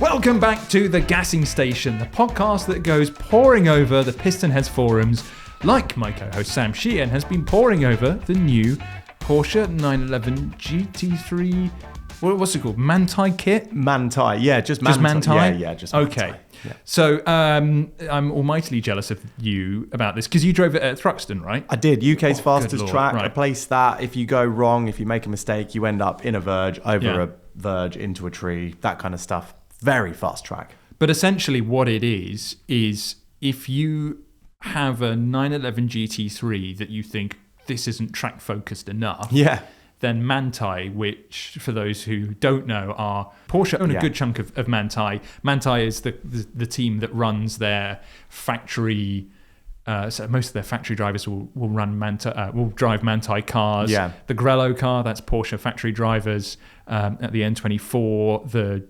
Welcome back to The Gassing Station, the podcast that goes poring over the Pistonheads forums like my co-host Sam Sheehan has been poring over the new Porsche 911 GT3, what's it called? Manthey kit? Manthey, yeah, just Manthey. Just Manthey? Yeah, just Manthey. Okay. Yeah. So I'm almightily jealous of you about this because you drove it at Thruxton, right? I did. UK's fastest track. Right. A place that if you go wrong, if you make a mistake, you end up in a verge, over a verge, into a tree, that kind of stuff. Very fast track. But essentially what it is if you have a 911 GT3 that you think this isn't track focused enough, then Manthey, which for those who don't know are Porsche own a good chunk of Manthey. Manthey is the team that runs their factory. So most of their factory drivers will drive Manthey cars. Yeah. The Grello car, that's Porsche factory drivers. At the N24, the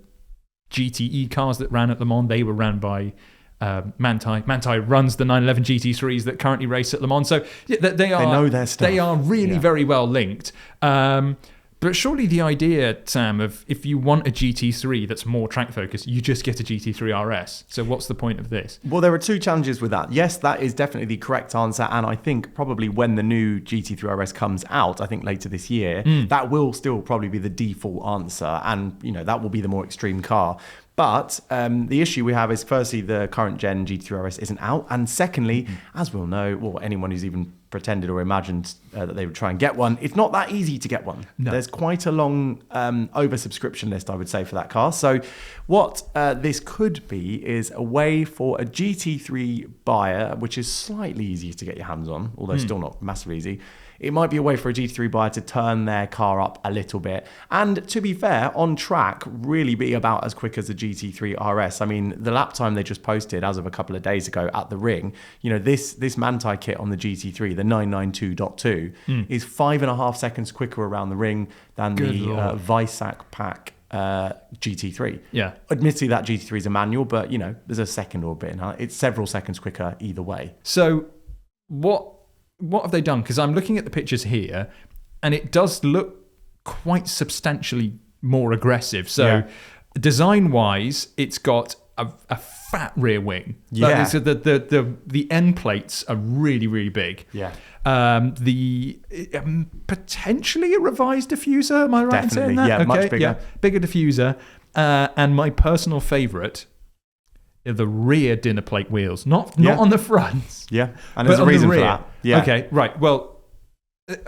GTE cars that ran at Le Mans, they were ran by Manthey. Manthey runs the 911 GT3s that currently race at Le Mans. So they know their stuff. They are really very well linked. But surely the idea, Sam, of if you want a GT3 that's more track focused, you just get a GT3 RS. So what's the point of this? Well, there are two challenges with that. Yes, that is definitely the correct answer. And I think probably when the new GT3 RS comes out, I think later this year, that will still probably be the default answer. And, that will be the more extreme car. But the issue we have is, firstly, the current gen GT3 RS isn't out. And secondly, as we'll know, well, anyone who's even pretended or imagined that they would try and get one, it's not that easy to get one. No. There's quite a long oversubscription list, I would say, for that car. So what this could be is a way for a GT3 buyer, which is slightly easier to get your hands on, although still not massively easy. It might be a way for a GT3 buyer to turn their car up a little bit. And to be fair, on track, really be about as quick as a GT3 RS. I mean, the lap time they just posted as of a couple of days ago at the ring, this Manthey kit on the GT3, the 992.2, is 5.5 seconds quicker around the ring than the Weissach pack GT3. Yeah. Admittedly, that GT3 is a manual, but, there's a second or a bit in it. It's several seconds quicker either way. So what have they done? Because I'm looking at the pictures here, and it does look quite substantially more aggressive. So design-wise, it's got a fat rear wing. Yeah. So the end plates are really, really big. Yeah. Potentially a revised diffuser, am I right in saying that? Yeah, much bigger. Yeah, bigger diffuser. And my personal favourite, the rear dinner plate wheels, not on the front. Yeah, and there's a reason for that. Yeah. Okay, right. Well,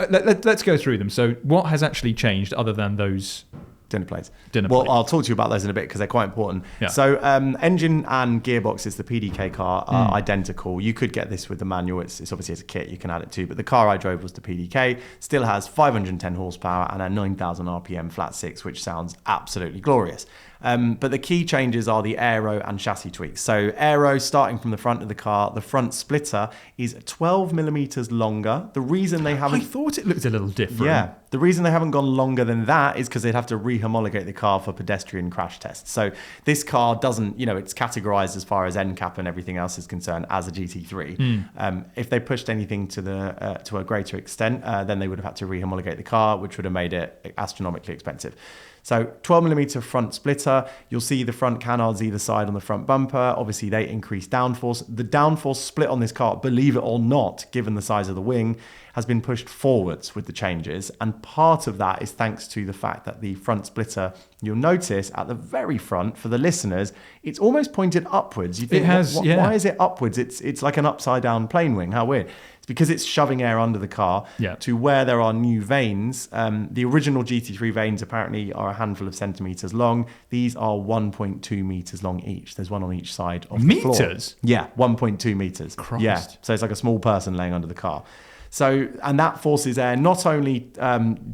let's go through them. So what has actually changed other than those dinner plates? Well, I'll talk to you about those in a bit because they're quite important. Yeah. So engine and gearboxes, the PDK car, are identical. You could get this with the manual. It's obviously as a kit, you can add it too. But the car I drove was the PDK. Still has 510 horsepower and a 9,000 RPM flat six, which sounds absolutely glorious. But the key changes are the aero and chassis tweaks. So aero, starting from the front of the car, the front splitter is 12 millimeters longer. The reason they haven't... I thought it looked a little different. Yeah. The reason they haven't gone longer than that is because they'd have to re-homologate the car for pedestrian crash tests. So this car doesn't, it's categorized as far as NCAP and everything else is concerned as a GT3. If they pushed anything to a greater extent, then they would have had to re-homologate the car, which would have made it astronomically expensive. So 12 millimeter front splitter, you'll see the front canards either side on the front bumper. Obviously they increase downforce. The downforce split on this car, believe it or not, given the size of the wing, has been pushed forwards with the changes. And part of that is thanks to the fact that the front splitter, you'll notice at the very front, for the listeners, it's almost pointed upwards. You think, why is it upwards? It's like an upside down plane wing. How weird. It's because it's shoving air under the car to where there are new vanes. The original GT3 vanes apparently are a handful of centimeters long. These are 1.2 meters long each. There's one on each side of the floor. Meters? Yeah, 1.2 meters. Christ. Yeah, so it's like a small person laying under the car. So, and that forces air not only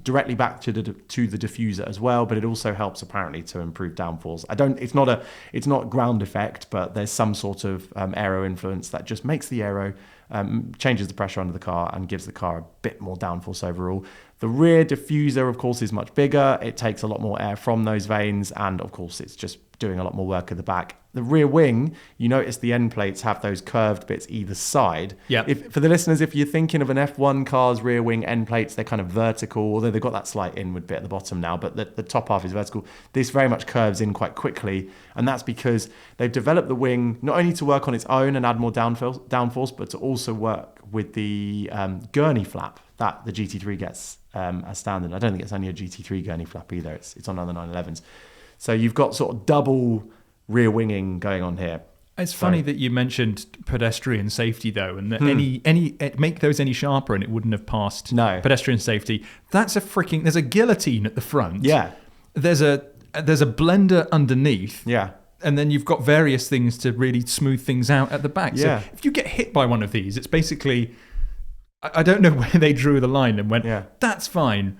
directly back to the diffuser as well, but it also helps apparently to improve downforce. It's not ground effect, but there's some sort of aero influence that just makes the aero, changes the pressure under the car and gives the car a bit more downforce overall. The rear diffuser, of course, is much bigger. It takes a lot more air from those vanes, and of course, it's just doing a lot more work at the back. The rear wing, you notice the end plates have those curved bits either side. Yeah. For the listeners, if you're thinking of an F1 car's rear wing end plates, they're kind of vertical, although they've got that slight inward bit at the bottom now, but the top half is vertical. This very much curves in quite quickly, and that's because they've developed the wing not only to work on its own and add more downforce, but to also work with the gurney flap that the GT3 gets as standard. I don't think it's only a GT3 gurney flap either. It's on other 911s. So you've got sort of double rear winging going on here. It's funny that you mentioned pedestrian safety though, and that make those any sharper and it wouldn't have passed pedestrian safety. There's a guillotine at the front. Yeah. There's a blender underneath. Yeah. And then you've got various things to really smooth things out at the back. Yeah. So if you get hit by one of these, it's basically, I don't know where they drew the line and went, that's fine.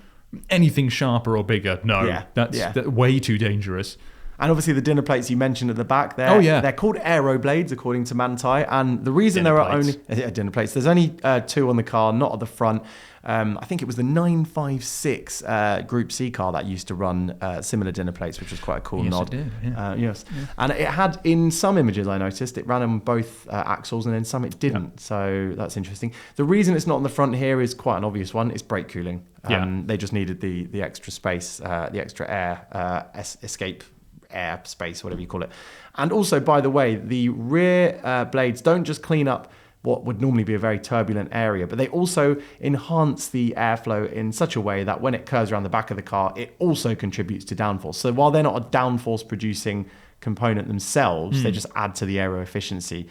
Anything sharper or bigger, no. That's way too dangerous. And obviously the dinner plates you mentioned at the back, they're called aero blades according to Manthey. And the reason there are only dinner plates, there's only 2 on the car, not at the front. I think it was the 956 Group C car that used to run similar dinner plates, which was quite a cool nod. It did, yes. And it had, in some images I noticed, it ran on both axles and in some it didn't. Yep. So that's interesting. The reason it's not on the front here is quite an obvious one. It's brake cooling. They just needed the extra space, the extra air escape air space, whatever you call it. And also, by the way, the rear blades don't just clean up what would normally be a very turbulent area, but they also enhance the airflow in such a way that when it curves around the back of the car, it also contributes to downforce. So while they're not a downforce producing component themselves, they just add to the aero efficiency,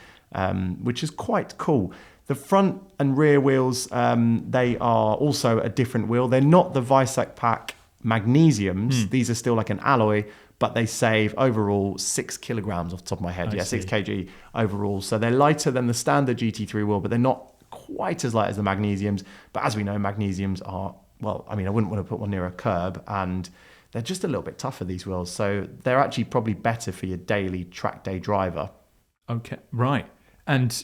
which is quite cool. The front and rear wheels, they are also a different wheel. They're not the Visec Pack magnesiums. These are still like an alloy, but they save overall 6 kilograms off the top of my head. 6 kg overall. So they're lighter than the standard GT3 wheel, but they're not quite as light as the magnesiums. But as we know, magnesiums are, well, I mean, I wouldn't want to put one near a curb, and they're just a little bit tougher, these wheels. So they're actually probably better for your daily track day driver. Okay, right. And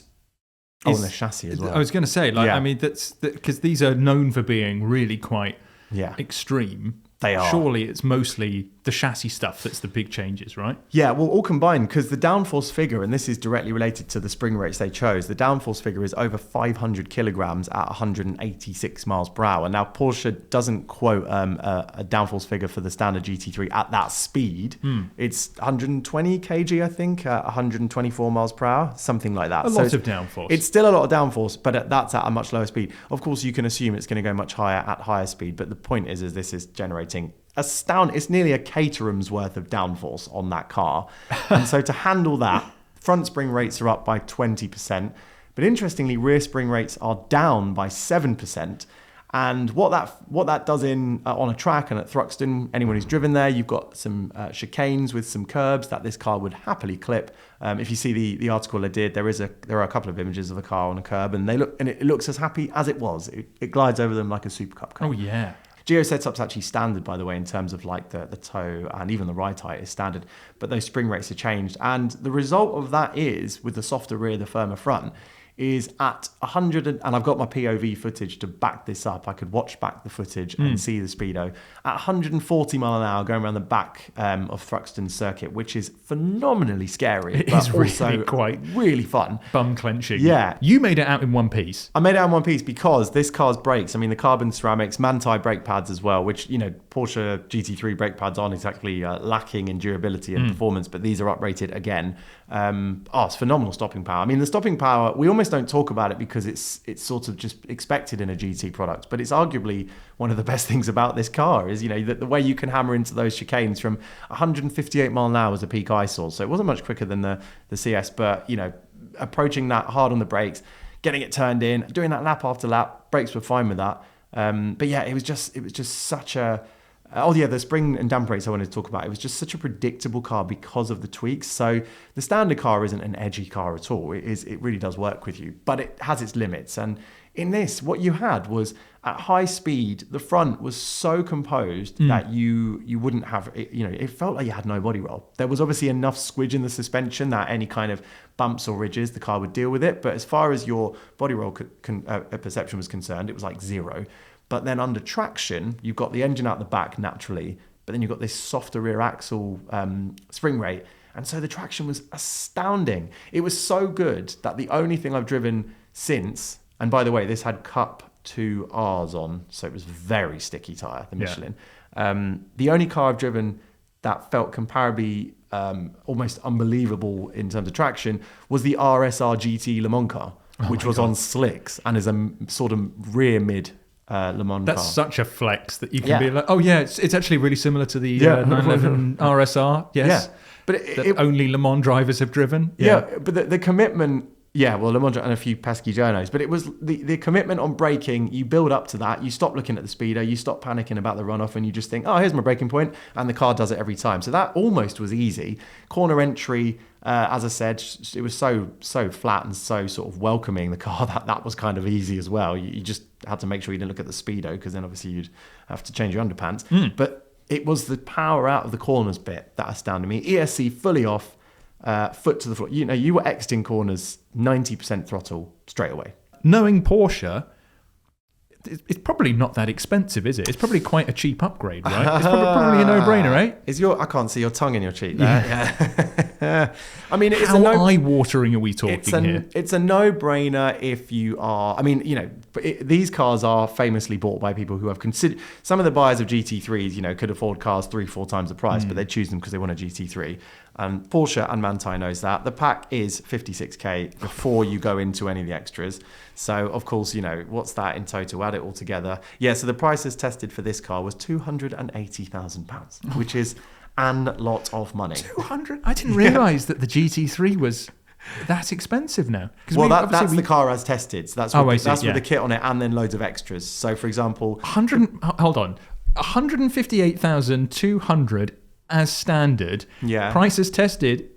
and the chassis as well. I was going to say, I mean, that's because these are known for being really quite extreme. They are. Surely it's mostly the chassis stuff that's the big changes, right? Yeah, well, all combined, because the downforce figure, and this is directly related to the spring rates they chose, the downforce figure is over 500 kilograms at 186 miles per hour. Now, Porsche doesn't quote a downforce figure for the standard GT3 at that speed. It's 120 kg, I think, 124 miles per hour, something like that. A lot of downforce. It's still a lot of downforce, but that's at a much lower speed. Of course, you can assume it's going to go much higher at higher speed, but the point is this is generating it's nearly a caterham's worth of downforce on that car. And so to handle that, front spring rates are up by 20%. But interestingly, rear spring rates are down by 7%. And what that does on a track and at Thruxton, anyone who's driven there, you've got some chicanes with some curbs that this car would happily clip. If you see the article I did, there are a couple of images of the car on a curb, and it looks as happy as it was. It glides over them like a Super Cup car. Oh yeah. Geo setup's actually standard, by the way, in terms of like the toe and even the ride height is standard, but those spring rates are changed. And the result of that is, with the softer rear, the firmer front, is at 100, and I've got my POV footage to back this up. I could watch back the footage and see the speedo at 140 mile an hour going around the back of Thruxton circuit, which is phenomenally scary. It is really really fun. Bum clenching. Yeah. You made it out in one piece. I made it out in one piece because this car's brakes, I mean, the carbon ceramics, Manthey brake pads as well, which, you know, Porsche GT3 brake pads aren't exactly lacking in durability and performance, but these are uprated again. It's phenomenal stopping power. I mean, the stopping power, we almost don't talk about it because it's sort of just expected in a GT product, but it's arguably one of the best things about this car is, you know, the way you can hammer into those chicanes from 158 mile an hour was a peak I saw. So it wasn't much quicker than the CS, but, you know, approaching that hard on the brakes, getting it turned in, doing that lap after lap, brakes were fine with that. But yeah, it was just such a... the spring and damper rates I wanted to talk about. It was just such a predictable car because of the tweaks. So the standard car isn't an edgy car at all. It really does work with you, but it has its limits. And in this, what you had was at high speed, the front was so composed that you wouldn't have, it felt like you had no body roll. There was obviously enough squidge in the suspension that any kind of bumps or ridges, the car would deal with it. But as far as your body roll perception was concerned, it was like zero. But then under traction, you've got the engine out the back naturally, but then you've got this softer rear axle spring rate. And so the traction was astounding. It was so good that the only thing I've driven since, and by the way, this had Cup 2Rs on, so it was very sticky tyre, the Michelin. The only car I've driven that felt comparably almost unbelievable in terms of traction was the RSR GT Le Mans car, which was on slicks and is a sort of rear mid Le Mans car. That's such a flex that you can be like, oh yeah, it's actually really similar to the 911 RSR. Yes. Yeah. But only Le Mans drivers have driven. Yeah, but the commitment, Le Mans and a few pesky journos, but it was the commitment on braking. You build up to that. You stop looking at the speedo. You stop panicking about the runoff, and you just think, oh, here's my braking point, and the car does it every time. So that almost was easy. Corner entry, as I said, it was so flat and so sort of welcoming, the car, that was kind of easy as well. You just had to make sure you didn't look at the speedo, because then obviously you'd have to change your underpants. But it was the power out of the corners bit that astounded me. ESC fully off, foot to the floor. You know, you were exiting corners 90% throttle straight away. Knowing Porsche, it's probably not that expensive, is it? It's probably quite a cheap upgrade, right? It's probably a no-brainer, right? I can't see your tongue in your cheek there. Yeah. I mean, it's how eye-watering are we talking here? It's a no-brainer if you are. I mean, you know, these cars are famously bought by people who have considered. Some of the buyers of GT3s, you know, could afford cars 3-4 times the price, but they choose them because they want a GT3. And Porsche and Manthey knows that. The pack is 56k before you go into any of the extras. So, of course, you know, what's that in total? Add it all together. Yeah, so the prices tested for this car was £280,000, which is a lot of money. 200? I didn't realise that the GT3 was that expensive now. Well, that's the car as tested. So that's with the kit on it and then loads of extras. So, for example... Hold on. 158,200 as standard. Yeah. Prices tested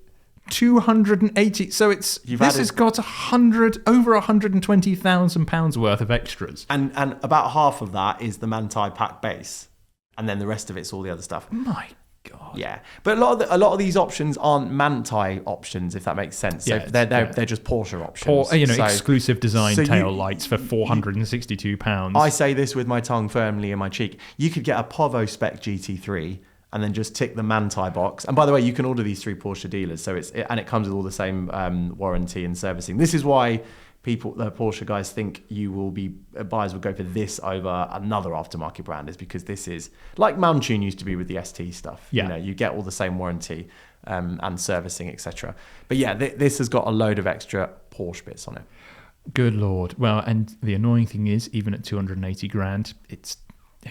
280. So this has got over £120,000 worth of extras. And about half of that is the Manthey pack base, and then the rest of it's all the other stuff. My God. Yeah, but a lot of these options aren't Manthey options, if that makes sense. So they're just Porsche options. Exclusive design tail lights for £462. I say this with my tongue firmly in my cheek. You could get a Povo spec GT3 and then just tick the Manthey box. And by the way, you can order these through Porsche dealers, so it comes with all the same warranty and servicing. This is why the Porsche guys think buyers will go for this over another aftermarket brand, is because this is like Mountune used to be with the ST stuff. Yeah. You know, you get all the same warranty and servicing, etc. But yeah, this has got a load of extra Porsche bits on it. Good Lord. Well, and the annoying thing is, even at 280 grand, it's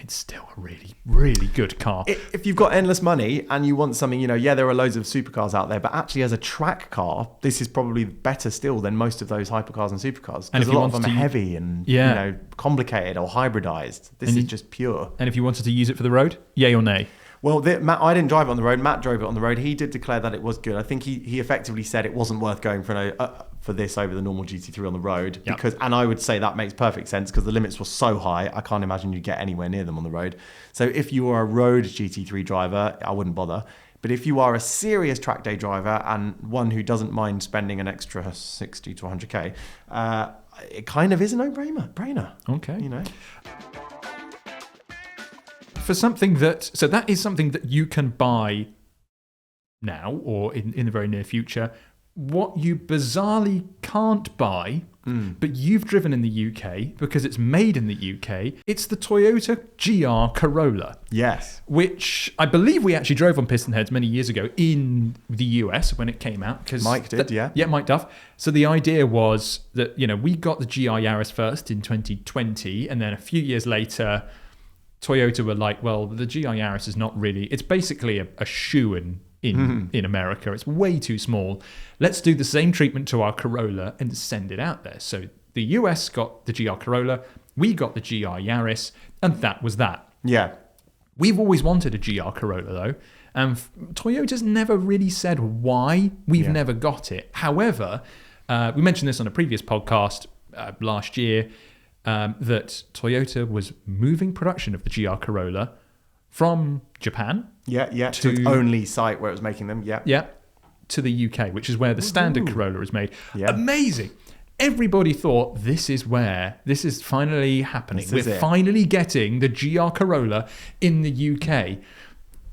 still a really, really good car. If you've got endless money and you want something, you know, there are loads of supercars out there, but actually as a track car, this is probably better still than most of those hypercars and supercars. And a lot of them are heavy and you know, complicated or hybridized. This is just pure. And if you wanted to use it for the road, yay or nay? Well, Matt, I didn't drive it on the road. Matt drove it on the road. He did declare that it was good. I think he effectively said it wasn't worth going for this over the normal GT3 on the road. Yep. And I would say that makes perfect sense because the limits were so high, I can't imagine you'd get anywhere near them on the road. So if you are a road GT3 driver, I wouldn't bother. But if you are a serious track day driver and one who doesn't mind spending an extra 60 to 100k, it kind of is a no-brainer. Okay. You know. That is something that you can buy now or in the very near future. What you bizarrely can't buy, but you've driven in the UK because it's made in the UK, it's the Toyota GR Corolla. Yes. Which I believe we actually drove on Pistonheads many years ago in the US when it came out. Mike did, yeah. Yeah, Mike Duff. So the idea was that, you know, we got the GR Yaris first in 2020, and then a few years later, Toyota were like, well, the GR Yaris is not really... It's basically a shoe-in in America. It's way too small. Let's do the same treatment to our Corolla and send it out there. So the US got the GR Corolla, we got the GR Yaris, and that was that. Yeah. We've always wanted a GR Corolla, though, and Toyota's never really said why we've never got it. However, we mentioned this on a previous podcast last year, that Toyota was moving production of the GR Corolla from Japan. To its only site where it was making them. To the UK, which is where the standard Corolla is made. Yeah. Amazing. Everybody thought this is finally happening. We're finally getting the GR Corolla in the UK.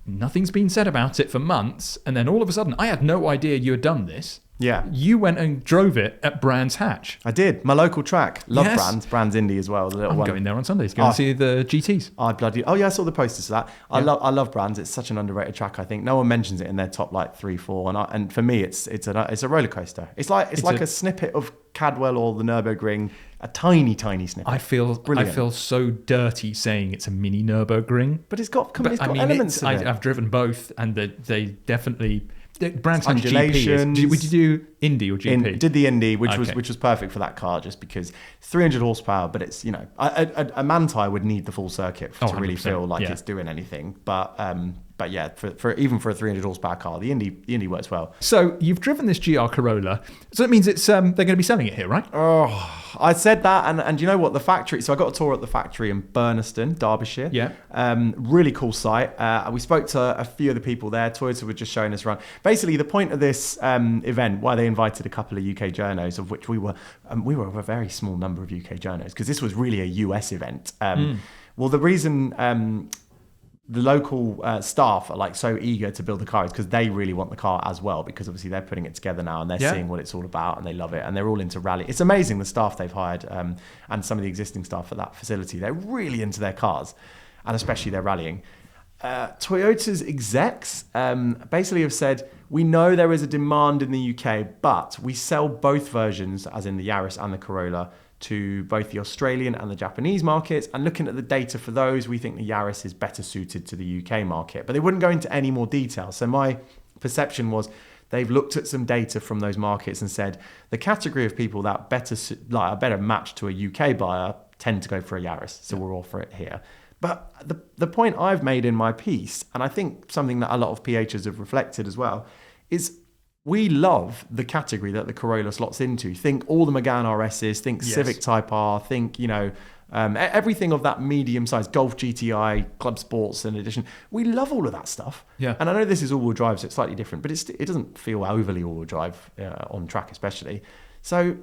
nothing's been said about it for months, and then all of a sudden, I had no idea you had done this. Yeah. You went and drove it at Brands Hatch. I did. My local track. Love Brands Indy as well. The little I'm one. going there on Sundays. Go and see the GTs. Oh yeah, I saw the posters for that. I love Brands. It's such an underrated track. I think no one mentions it in their top like 3, 4. And for me, it's a roller coaster. It's like a snippet of Cadwell or the Nürburgring. A tiny snippet. I feel so dirty saying it's a mini Nürburgring, but it's got elements of it. I've driven both, and they definitely. Brands Hatch undulations. GP. Would you do Indy or GP? Did the Indy, which was perfect for that car, just because 300 horsepower. But it's a Manthey would need the full circuit to really feel like it's doing anything. But yeah, for even for a 300 horsepower car, the Indy works well. So you've driven this GR Corolla, so that means it's they're going to be selling it here, right? Oh, I said that, and you know what? The factory. So I got a tour at the factory in Burniston, Derbyshire. Yeah. Really cool site. We spoke to a few of the people there. Toyota were just showing us around. Basically, the point of this event, why they invited a couple of UK journos, of which we were a very small number of UK journos, because this was really a US event. Well, the reason the local staff are like so eager to build the car is because they really want the car as well, because obviously they're putting it together now and they're seeing what it's all about and they love it and they're all into rally. It's amazing the staff they've hired and some of the existing staff at that facility. They're really into their cars and especially their rallying. Toyota's execs basically have said, we know there is a demand in the UK, but we sell both versions, as in the Yaris and the Corolla, to both the Australian and the Japanese markets. And looking at the data for those, we think the Yaris is better suited to the UK market. But they wouldn't go into any more detail. So my perception was they've looked at some data from those markets and said the category of people that are better matched to a UK buyer tend to go for a Yaris. So we'll offer it here. But the point I've made in my piece, and I think something that a lot of PHs have reflected as well, is we love the category that the Corolla slots into. Think all the Megane RSs, think Civic Type R, think, everything of that medium-sized Golf GTI, Club Sports in addition. We love all of that stuff. Yeah. And I know this is all-wheel drive, so it's slightly different, but it doesn't feel overly all-wheel drive on track especially. So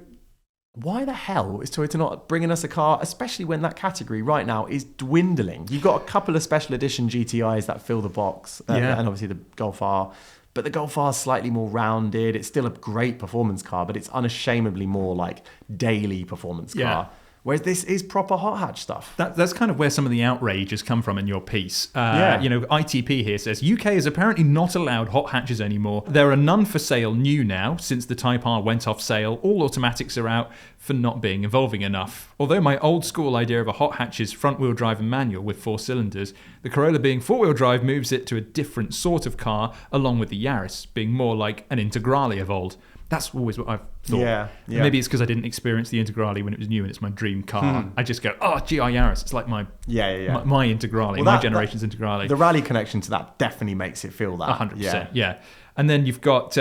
why the hell is Toyota not bringing us a car, especially when that category right now is dwindling? You've got a couple of special edition GTIs that fill the box, and obviously the Golf R. But the Golf R is slightly more rounded. It's still a great performance car, but it's unashamedly more like daily performance car. Whereas this is proper hot hatch stuff. That's kind of where some of the outrage has come from in your piece. ITP here says, UK is apparently not allowed hot hatches anymore. There are none for sale new now, since the Type R went off sale. All automatics are out for not being evolving enough. Although my old school idea of a hot hatch is front wheel drive and manual with 4 cylinders, the Corolla being 4-wheel drive moves it to a different sort of car, along with the Yaris being more like an Integrale of old. That's always what I've thought. Yeah. Maybe it's because I didn't experience the Integrale when it was new and it's my dream car. I just go, GR Yaris. It's like my Integrale, my generation's Integrale. The rally connection to that definitely makes it feel that. 100%. Yeah. And then you've got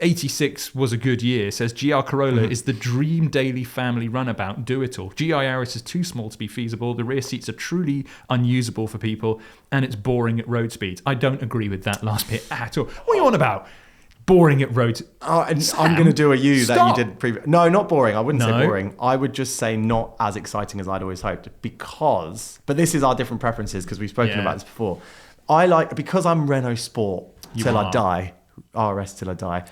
86 was a good year. Says GR Corolla is the dream daily family runabout. Do it all. GR Yaris is too small to be feasible. The rear seats are truly unusable for people and it's boring at road speeds. I don't agree with that last bit at all. What are you on about? Boring at roads. Oh, and Sam, I'm going to do a that you did previous. No, not boring. I wouldn't say boring. I would just say not as exciting as I'd always hoped, because, but this is our different preferences because we've spoken about this before. Because I'm Renault Sport till I die, RS till I die.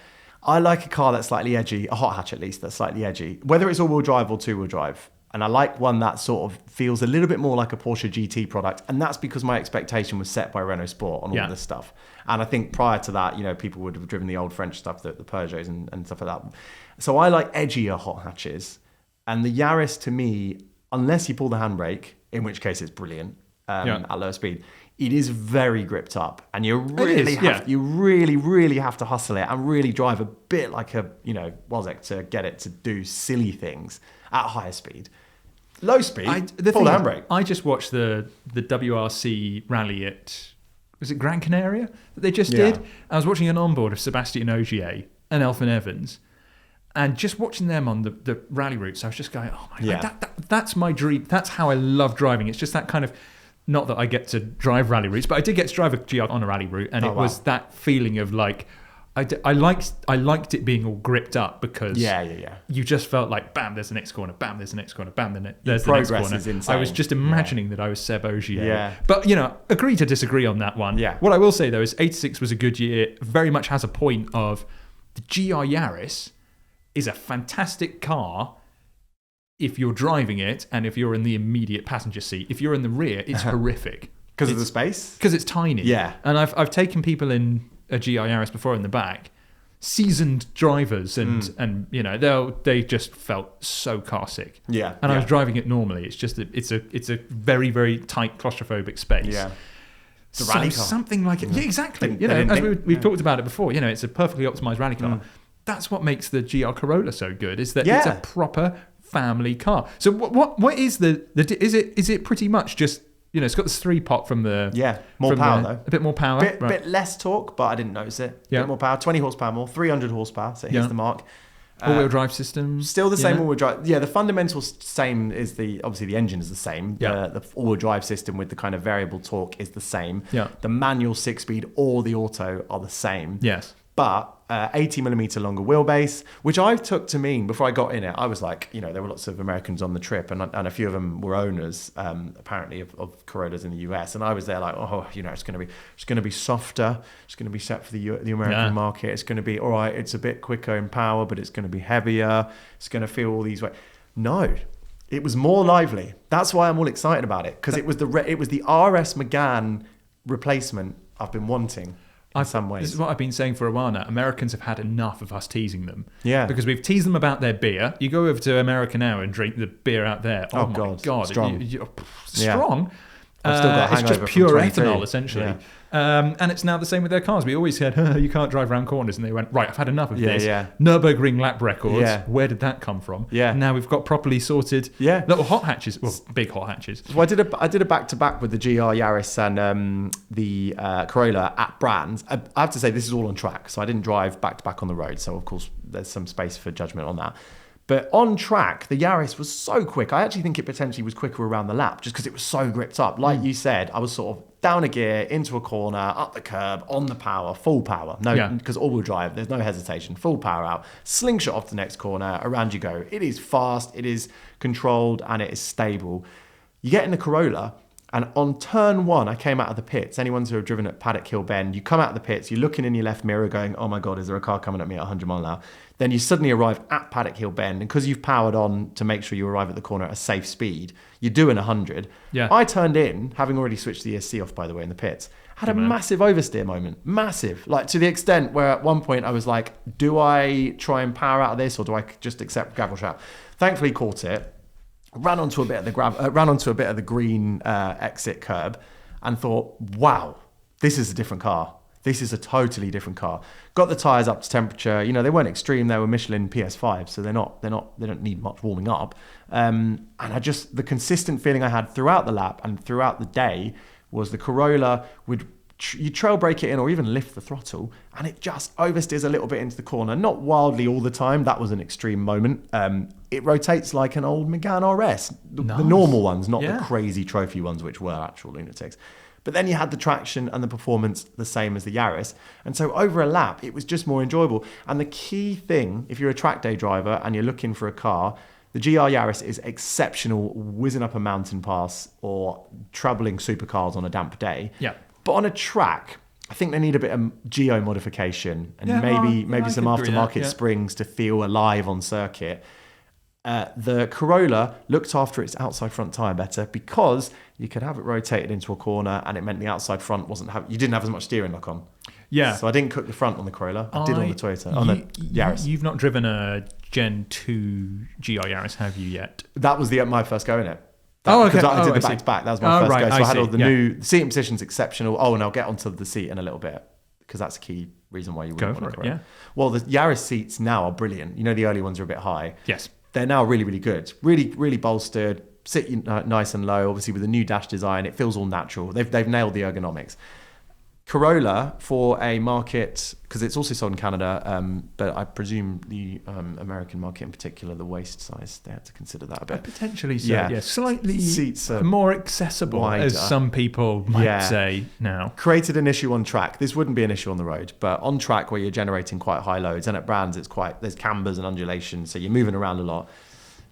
I like a car that's slightly edgy, a hot hatch at least, that's slightly edgy, whether it's all-wheel drive or two-wheel drive. And I like one that sort of feels a little bit more like a Porsche GT product. And that's because my expectation was set by Renault Sport on all this stuff. And I think prior to that, people would have driven the old French stuff, the Peugeots and stuff like that. So I like edgier hot hatches. And the Yaris, to me, unless you pull the handbrake, in which case it's brilliant at lower speed, it is very gripped up. And you really have to hustle it and really drive a bit like a, Wozek to get it to do silly things at higher speed. Low speed, pull the handbrake. I just watched the WRC rally at, was it Gran Canaria that they just did? I was watching an onboard of Sebastian Ogier and Elfyn Evans, and just watching them on the rally routes, I was just going, oh my God, that's my dream. That's how I love driving. It's just that kind of, not that I get to drive rally routes, but I did get to drive a GR on a rally route, and it was that feeling of like, I liked it being all gripped up because you just felt like, bam, there's the next corner, bam, there's the next corner, bam, there's the next corner. Is insane. I was just imagining that I was Seb Ogier. Yeah. But, agree to disagree on that one. Yeah. What I will say, though, is 86 was a good year, very much has a point of the GR Yaris is a fantastic car if you're driving it and if you're in the immediate passenger seat. If you're in the rear, it's horrific. Because of the space? Because it's tiny. Yeah. And I've taken people in a GR Yaris before in the back, seasoned drivers, and they just felt so car sick. Yeah. And I was driving it normally. It's just it's a very, very tight claustrophobic space. Yeah. It's a rally car. Something like it. Yeah, exactly. As we've talked about it before, it's a perfectly optimized rally car. That's what makes the GR Corolla so good, is that it's a proper family car. So what is is it pretty much just, it's got this 3-pot from the... more power though. A bit more power. Bit less torque, but I didn't notice it. Yeah. Bit more power, 20 horsepower more, 300 horsepower, so it hits the mark. All-wheel drive system. Still the same all-wheel drive. Yeah, the fundamental same is obviously the engine is the same. Yeah. The all-wheel drive system with the kind of variable torque is the same. Yeah. The manual 6-speed or the auto are the same. Yes. But 80mm longer wheelbase, which I took to mean, before I got in it, I was like, there were lots of Americans on the trip, and a few of them were owners, apparently, of Corollas in the US, and I was there like, it's going to be softer, it's going to be set for the American market, it's going to be all right, it's a bit quicker in power, but it's going to be heavier, it's going to feel all these ways. No, it was more lively. That's why I'm all excited about it, because it was the RS Megane replacement I've been wanting. In some ways. This is what I've been saying for a while now. Americans have had enough of us teasing them. Yeah. Because we've teased them about their beer. You go over to America now and drink the beer out there. Oh my God. Strong. Strong. I've still got a hangover. It's just pure from ethanol, essentially. Yeah. And it's now the same with their cars. We always said, you can't drive around corners. And they went, right, I've had enough of this. Yeah. Nürburgring lap records. Yeah. Where did that come from? Yeah. And now we've got properly sorted little hot hatches. Well, big hot hatches. So I did a back-to-back with the GR Yaris and the Corolla at Brands. I have to say, this is all on track. So I didn't drive back-to-back on the road. So, of course, there's some space for judgment on that. But on track, the Yaris was so quick. I actually think it potentially was quicker around the lap just because it was so gripped up. Like you said, I was sort of down a gear, into a corner, up the curb, on the power, full power. No, because all-wheel drive, there's no hesitation. Full power out, slingshot off the next corner, around you go. It is fast, it is controlled, and it is stable. You get in the Corolla, and on turn 1, I came out of the pits. Anyone who have driven at Paddock Hill Bend, you come out of the pits, you're looking in your left mirror going, oh my God, is there a car coming at me at 100 mile an hour? Then you suddenly arrive at Paddock Hill Bend, and because you've powered on to make sure you arrive at the corner at a safe speed, you're doing 100. Yeah. I turned in, having already switched the ESC off, by the way, in the pits, had a massive oversteer moment. Massive. Like, to the extent where at one point I was like, do I try and power out of this, or do I just accept gravel trap? Thankfully caught it. Ran onto a bit of the green exit curb, and thought, wow, this is a different car. This is a totally different car. Got the tyres up to temperature. They weren't extreme. They were Michelin PS5, so they don't need much warming up. And the consistent feeling I had throughout the lap and throughout the day was the Corolla you trail brake it in or even lift the throttle, and it just oversteers a little bit into the corner. Not wildly all the time. That was an extreme moment. It rotates like an old Megane RS. The normal ones, not the crazy trophy ones, which were actual lunatics. But then you had the traction and the performance the same as the Yaris. And so over a lap, it was just more enjoyable. And the key thing, if you're a track day driver and you're looking for a car, the GR Yaris is exceptional whizzing up a mountain pass or travelling supercars on a damp day. Yeah. But on a track, I think they need a bit of geo modification and maybe some aftermarket springs to feel alive on circuit. The Corolla looked after its outside front tyre better because you could have it rotated into a corner, and it meant the outside front you didn't have as much steering lock on. Yeah. So I didn't cook the front on the Corolla. I did on the Toyota, on the Yaris. You've not driven a Gen 2 GR Yaris, have you yet? That was my first go in it. Okay. Because I did the back-to-back. That was my first go. So I had all the new seating positions exceptional. Oh, and I'll get onto the seat in a little bit, because that's a key reason why you wouldn't want to Corolla. Well, the Yaris seats now are brilliant. The early ones are a bit high. Yes. They're now really, really good. Really, really bolstered, sit nice and low. Obviously, with the new dash design, it feels all natural. They've nailed the ergonomics. Corolla for a market, because it's also sold in Canada, but I presume the American market in particular, the waist size, they had to consider that a bit. Potentially so, yeah. Slightly seats are more accessible, wider, as some people might say now. Created an issue on track. This wouldn't be an issue on the road, but on track where you're generating quite high loads, and at Brands there's cambers and undulations, so you're moving around a lot.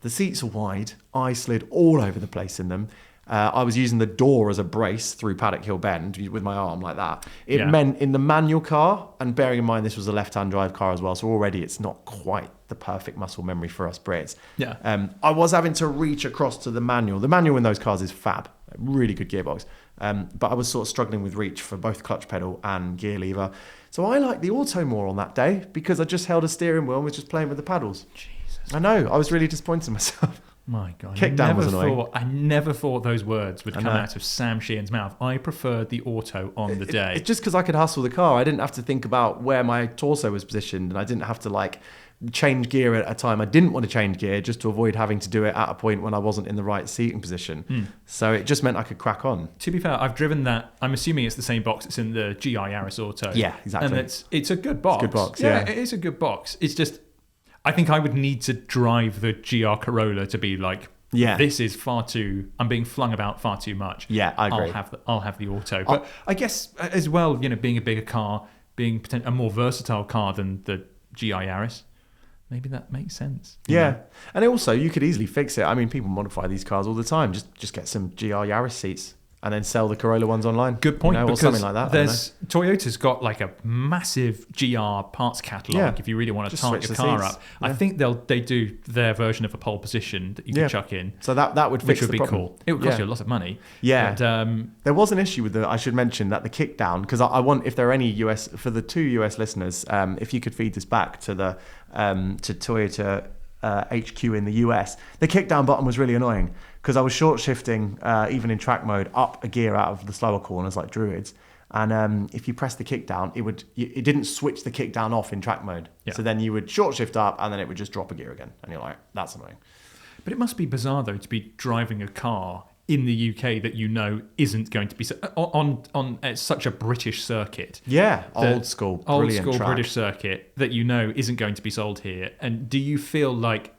The seats are wide. I slid all over the place in them. I was using the door as a brace through Paddock Hill Bend with my arm like that. It meant in the manual car, and bearing in mind this was a left-hand drive car as well, so already it's not quite the perfect muscle memory for us Brits. Yeah. I was having to reach across to the manual. The manual in those cars is fab. Really good gearbox. But I was sort of struggling with reach for both clutch pedal and gear lever. So I liked the auto more on that day because I just held a steering wheel and was just playing with the paddles. Jesus. I know. I was really disappointed in myself. My God. Kickdown was annoying. I never thought those words would come out of Sam Sheehan's mouth. I preferred the auto on the day. It's just because I could hustle the car. I didn't have to think about where my torso was positioned, and I didn't have to change gear at a time I didn't want to change gear, just to avoid having to do it at a point when I wasn't in the right seating position. So it just meant I could crack on. To be fair, I've driven that. I'm assuming it's the same box. It's in the GR Yaris Auto. Yeah, exactly. And it's a good box. It's a good box, yeah. It is a good box. It's just, I think I would need to drive the GR Corolla to be like, this is far too, I'm being flung about far too much. Yeah, I agree. I'll have the auto. But I guess as well, being a bigger car, being a more versatile car than the GR Yaris, maybe that makes sense. Yeah. And also, you could easily fix it. I mean, people modify these cars all the time. Just get some GR Yaris seats and then sell the Corolla ones online. Good point. Or something like that. Toyota's got like a massive GR parts catalogue if you really want to tart your car up. Yeah. I think they do their version of a pole position that you can chuck in. So that would fix the problem. Which would be cool. It would cost you a lot of money. Yeah. But, there was an issue with I should mention that the kickdown, because I want, if there are any US, for the 2 US listeners, if you could feed this back to the to Toyota HQ in the US, the kickdown button was really annoying because I was short shifting even in track mode up a gear out of the slower corners like Druids, and if you press the kickdown, it didn't switch the kickdown off in track mode. So then you would short shift up and then it would just drop a gear again, and you're like, that's annoying. But it must be bizarre though to be driving a car in the UK that isn't going to be on such a British circuit. Yeah, old school track. British circuit that isn't going to be sold here. And do you feel like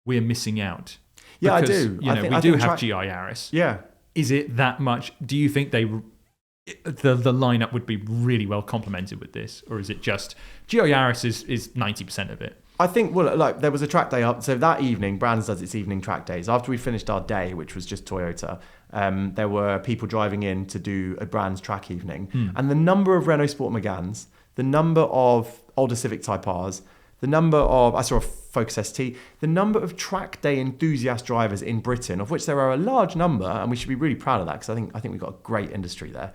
we're missing out? Yeah, because, I do. We do have GR Yaris. Yeah. Is it that much? Do you think the lineup would be really well complemented with this, or is it just GR Yaris is 90% of it? I think, there was a track day up. So that evening, Brands does its evening track days. After we finished our day, which was just Toyota, there were people driving in to do a Brands track evening. And the number of Renault Sport Meganes, the number of older Civic Type Rs, the number of, I saw a Focus ST, the number of track day enthusiast drivers in Britain, of which there are a large number, and we should be really proud of that because I think we've got a great industry there,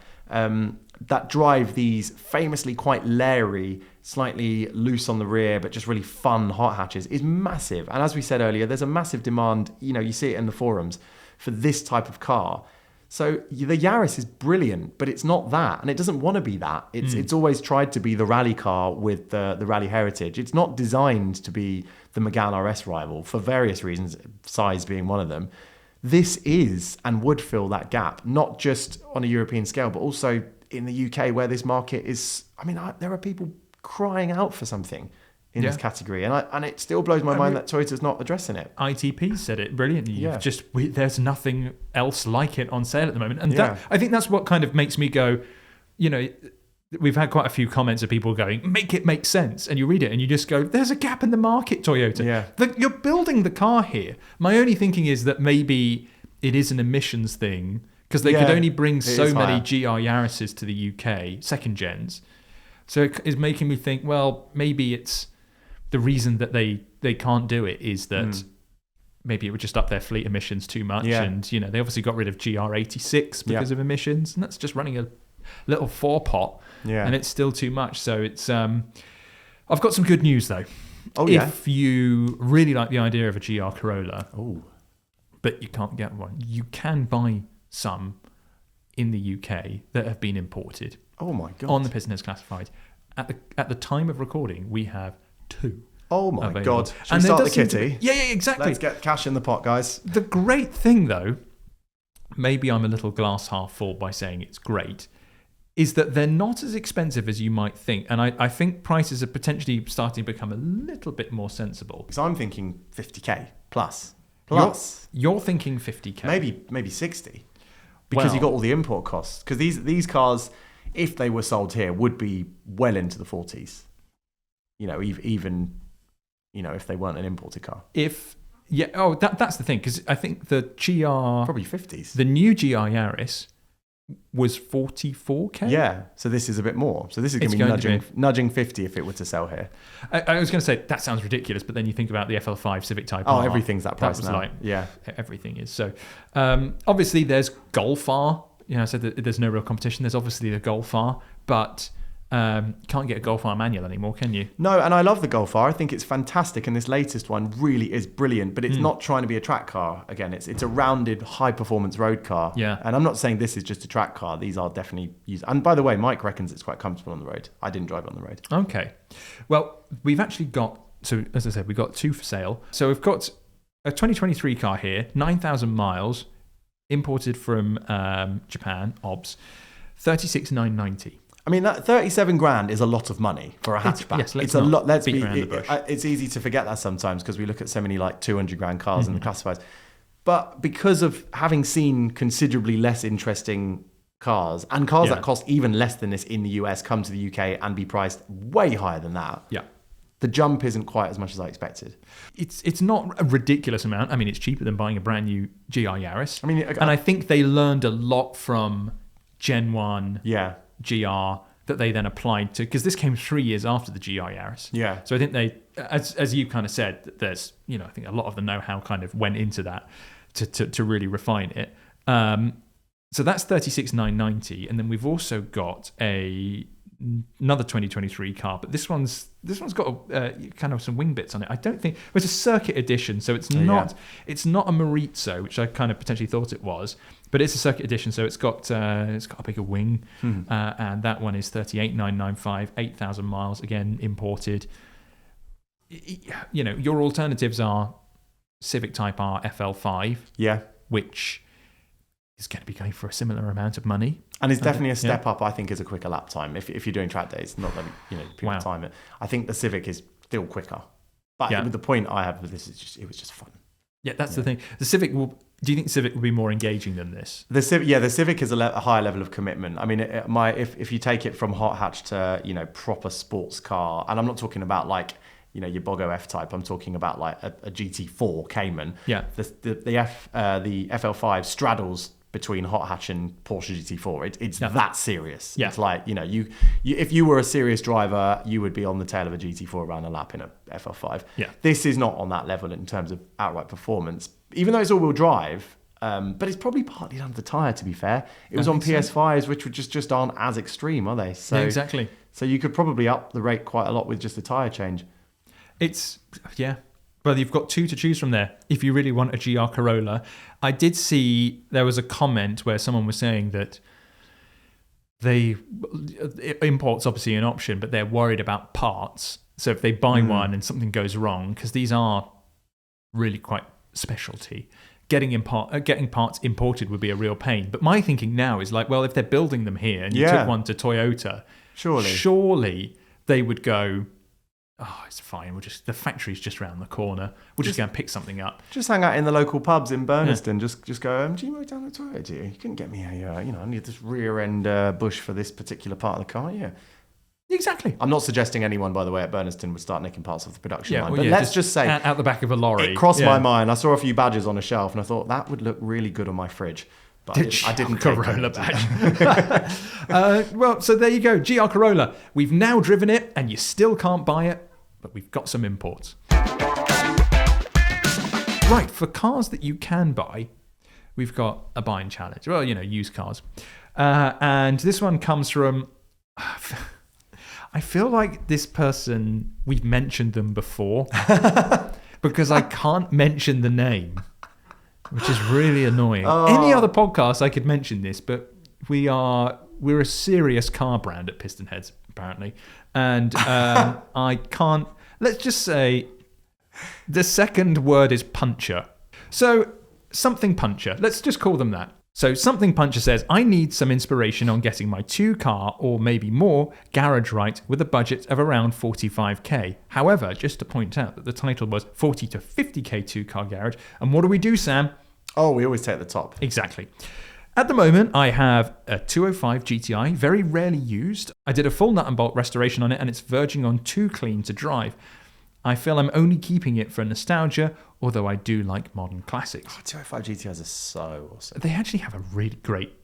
that drive these famously quite leery, slightly loose on the rear, but just really fun hot hatches is massive. And as we said earlier, there's a massive demand, you see it in the forums, for this type of car. So the Yaris is brilliant, but it's not that, and it doesn't want to be that. It's always tried to be the rally car with the rally heritage. It's not designed to be the Megane RS rival for various reasons, size being one of them. This is and would fill that gap, not just on a European scale, but also in the UK where this market is. There are people crying out for something in this category, and it still blows my mind that Toyota's not addressing it. ITP said it brilliantly. There's nothing else like it on sale at the moment, and I think that's what kind of makes me go. We've had quite a few comments of people going, "Make it make sense," and you read it and you just go, "There's a gap in the market, Toyota. You're building the car here." My only thinking is that maybe it is an emissions thing because they could only bring so many GR Yarises to the UK, second gens. So it is making me think, well, maybe it's the reason that they can't do it is that maybe it would just up their fleet emissions too much. And, they obviously got rid of GR86 because of emissions, and that's just running a little 4-pot, and it's still too much. So it's I've got some good news, though. If you really like the idea of a GR Corolla, but you can't get one, you can buy some in the UK that have been imported. Oh my God. On the Business Classified. At the time of recording, we have 2. Oh my available. God. Should we start the kitty? Yeah, exactly. Let's get cash in the pot, guys. The great thing, though, maybe I'm a little glass half full by saying it's great, is that they're not as expensive as you might think. And I think prices are potentially starting to become a little bit more sensible. So I'm thinking 50k plus. You're thinking 50k. Maybe 60. Because you got all the import costs. Because these cars, if they were sold here, would be well into the 40s. Even if they weren't an imported car. That's the thing. Because I think the GR... Probably 50s. The new GR Yaris was 44k. Yeah, so this is a bit more. So this is going to be nudging 50 if it were to sell here. I was going to say that sounds ridiculous, but then you think about the FL5 Civic Type R. R. Everything's that price now. Everything is. So obviously there's Golf R. I said that there's no real competition. There's obviously the Golf R, but can't get a Golf R manual anymore, can you? No, and I love the Golf R. I think it's fantastic, and this latest one really is brilliant, but it's not trying to be a track car. Again, it's a rounded, high-performance road car. Yeah. And I'm not saying this is just a track car. These are definitely used. And by the way, Mike reckons it's quite comfortable on the road. I didn't drive it on the road. Okay. Well, we've actually got, so as I said, we've got two for sale. So we've got a 2023 car here, 9,000 miles, imported from Japan, OBS, 36,990. I mean, that 37 grand is a lot of money for a hatchback. It's a lot. Let's beat around the bush. It's easy to forget that sometimes because we look at so many like 200 grand cars in the classifieds. But because of having seen considerably less interesting cars and cars that cost even less than this in the US come to the UK and be priced way higher than that. Yeah. The jump isn't quite as much as I expected. It's not a ridiculous amount. I mean, it's cheaper than buying a brand new GR Yaris. I mean, and I think they learned a lot from Gen 1 GR that they then applied to, because this came 3 years after the GR Yaris. Yeah. So I think they, as you kind of said, there's, I think a lot of the know-how kind of went into that to really refine it. So that's 36,990, and then we've also got another 2023 car, but this one's got kind of some wing bits on it. I don't think it's a circuit edition, so it's not a Maurizio, which I kind of potentially thought it was, but it's a circuit edition, so it's got a bigger wing, and that one is 38,995, 8,000 miles, again imported. Your alternatives are Civic Type R FL5, which is going to be going for a similar amount of money. And it's definitely a step up, I think, as a quicker lap time. If you're doing track days, not that people time it. I think the Civic is still quicker. But the point I have with this is it was just fun. Yeah, that's the thing. The Civic do you think the Civic will be more engaging than this? The Civic is a higher level of commitment. I mean, if you take it from hot hatch to proper sports car, and I'm not talking about like your Bogo F-Type. I'm talking about like a GT4 Cayman. Yeah. The FL5 straddles between hot hatch and Porsche GT4. It's that serious. Yeah. It's like, you if you were a serious driver, you would be on the tail of a GT4 around a lap in a FL5. Yeah. This is not on that level in terms of outright performance, even though it's all-wheel drive. But it's probably partly down to the tyre, to be fair. It was on PS5s, which just aren't as extreme, are they? So, exactly. So you could probably up the rate quite a lot with just a tyre change. Well, you've got two to choose from there. If you really want a GR Corolla, I did see there was a comment where someone was saying that import's obviously an option, but they're worried about parts. So if they buy one and something goes wrong, because these are really quite specialty, getting parts imported would be a real pain. But my thinking now is like, well, if they're building them here and you took one to Toyota, surely they would go, oh, it's fine. The factory's just around the corner. We'll just go and pick something up. Just hang out in the local pubs in Burnaston. Yeah. Just go, do you work down the Toyota, do you? You couldn't get me I need this rear end bush for this particular part of the car. Yeah. Exactly. I'm not suggesting anyone, by the way, at Burnaston would start nicking parts of the production line. But let's just say, out the back of a lorry. It crossed my mind. I saw a few badges on a shelf and I thought that would look really good on my fridge. But I didn't Corolla badge. Well, so there you go. GR Corolla. We've now driven it and you still can't buy it, but we've got some imports. Right, for cars that you can buy, we've got a buying challenge. Well, used cars. And this one comes from... I feel like this person, we've mentioned them before, because I can't mention the name, which is really annoying. Any other podcast I could mention this, but we're a serious car brand at Pistonheads, apparently. And I can't... Let's just say the second word is puncher. So, something puncher. Let's just call them that. So Something Puncher says, I need some inspiration on getting my 2-car or maybe more garage right with a budget of around 45k. However, just to point out that the title was 40 to 50k 2-car garage. And what do we do, Sam? Oh, we always take the top. Exactly. At the moment, I have a 205 GTI, very rarely used. I did a full nut and bolt restoration on it and it's verging on too clean to drive. I feel I'm only keeping it for nostalgia, although I do like modern classics. 205 GTIs are so awesome. They actually have a really great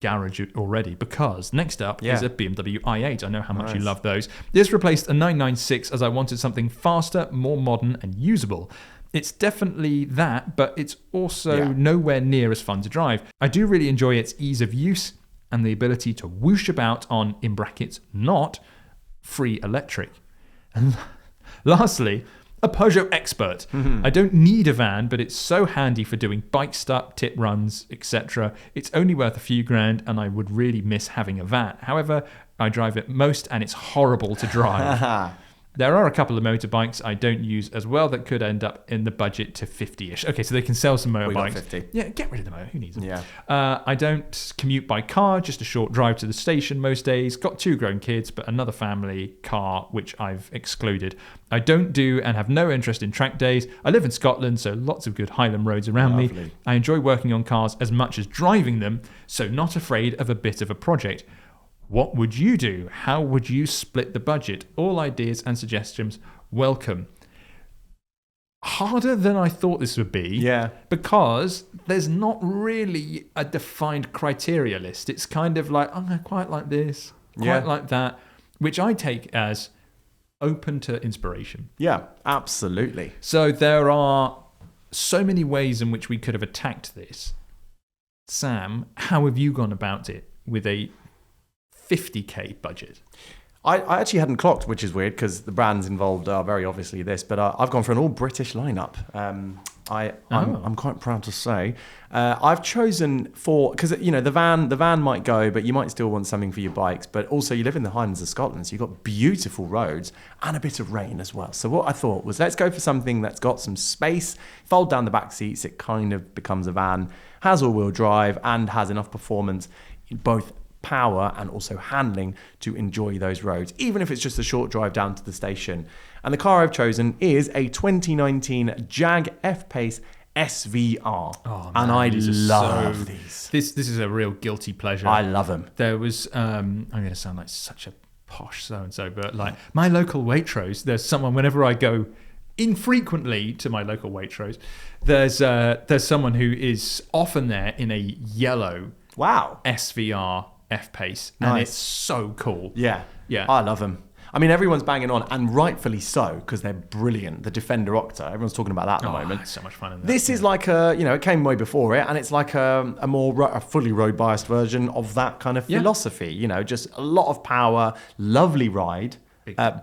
garage already, because next up is a BMW i8. I know how much you love those. This replaced a 996 as I wanted something faster, more modern and usable. It's definitely that, but it's also nowhere near as fun to drive. I do really enjoy its ease of use and the ability to whoosh about on, in brackets, not free electric. And lastly, a Peugeot Expert. I don't need a van, but it's so handy for doing bike stuff, tip runs, etc. It's only worth a few grand, and I would really miss having a van. However, I drive it most, and it's horrible to drive. There are a couple of motorbikes I don't use as well that could end up in the budget to 50-ish. Okay, so they can sell some motorbikes. We got 50. Yeah, get rid of the motor. Who needs them? Yeah. I don't commute by car, just a short drive to the station most days. Got 2 grown kids, but another family car, which I've excluded. I don't do and have no interest in track days. I live in Scotland, so lots of good Highland roads around me. I enjoy working on cars as much as driving them, so not afraid of a bit of a project. What would you do? How would you split the budget? All ideas and suggestions welcome. Harder than I thought this would be. Yeah. Because there's not really a defined criteria list. It's kind of like, I'm quite like this, quite like that, which I take as open to inspiration. Yeah, absolutely. So there are so many ways in which we could have attacked this. Sam, how have you gone about it with a 50k budget? I actually hadn't clocked, which is weird because the brands involved are very obviously this, but I've gone for an all British lineup. I'm quite proud to say I've chosen because the van might go, but you might still want something for your bikes. But also you live in the Highlands of Scotland, so you've got beautiful roads and a bit of rain as well. So what I thought was, let's go for something that's got some space. Fold down the back seats, it kind of becomes a van, has all-wheel drive, and has enough performance in both power and also handling to enjoy those roads, even if it's just a short drive down to the station. And the car I've chosen is a 2019 Jag F-Pace SVR. Oh, man, and I love these. This is a real guilty pleasure. I love them. There was, I'm going to sound like such a posh so-and-so, but like my local Waitrose, there's someone, whenever I go infrequently to my local Waitrose, there's someone who is often there in a yellow SVR F-Pace, and it's so cool. Yeah, I love them. I mean, everyone's banging on, and rightfully so, because they're brilliant. The Defender Octa, everyone's talking about that at the moment. It's so much fun in that. This is like it came way before it, and it's like a fully road biased version of that kind of philosophy. Just a lot of power, lovely ride.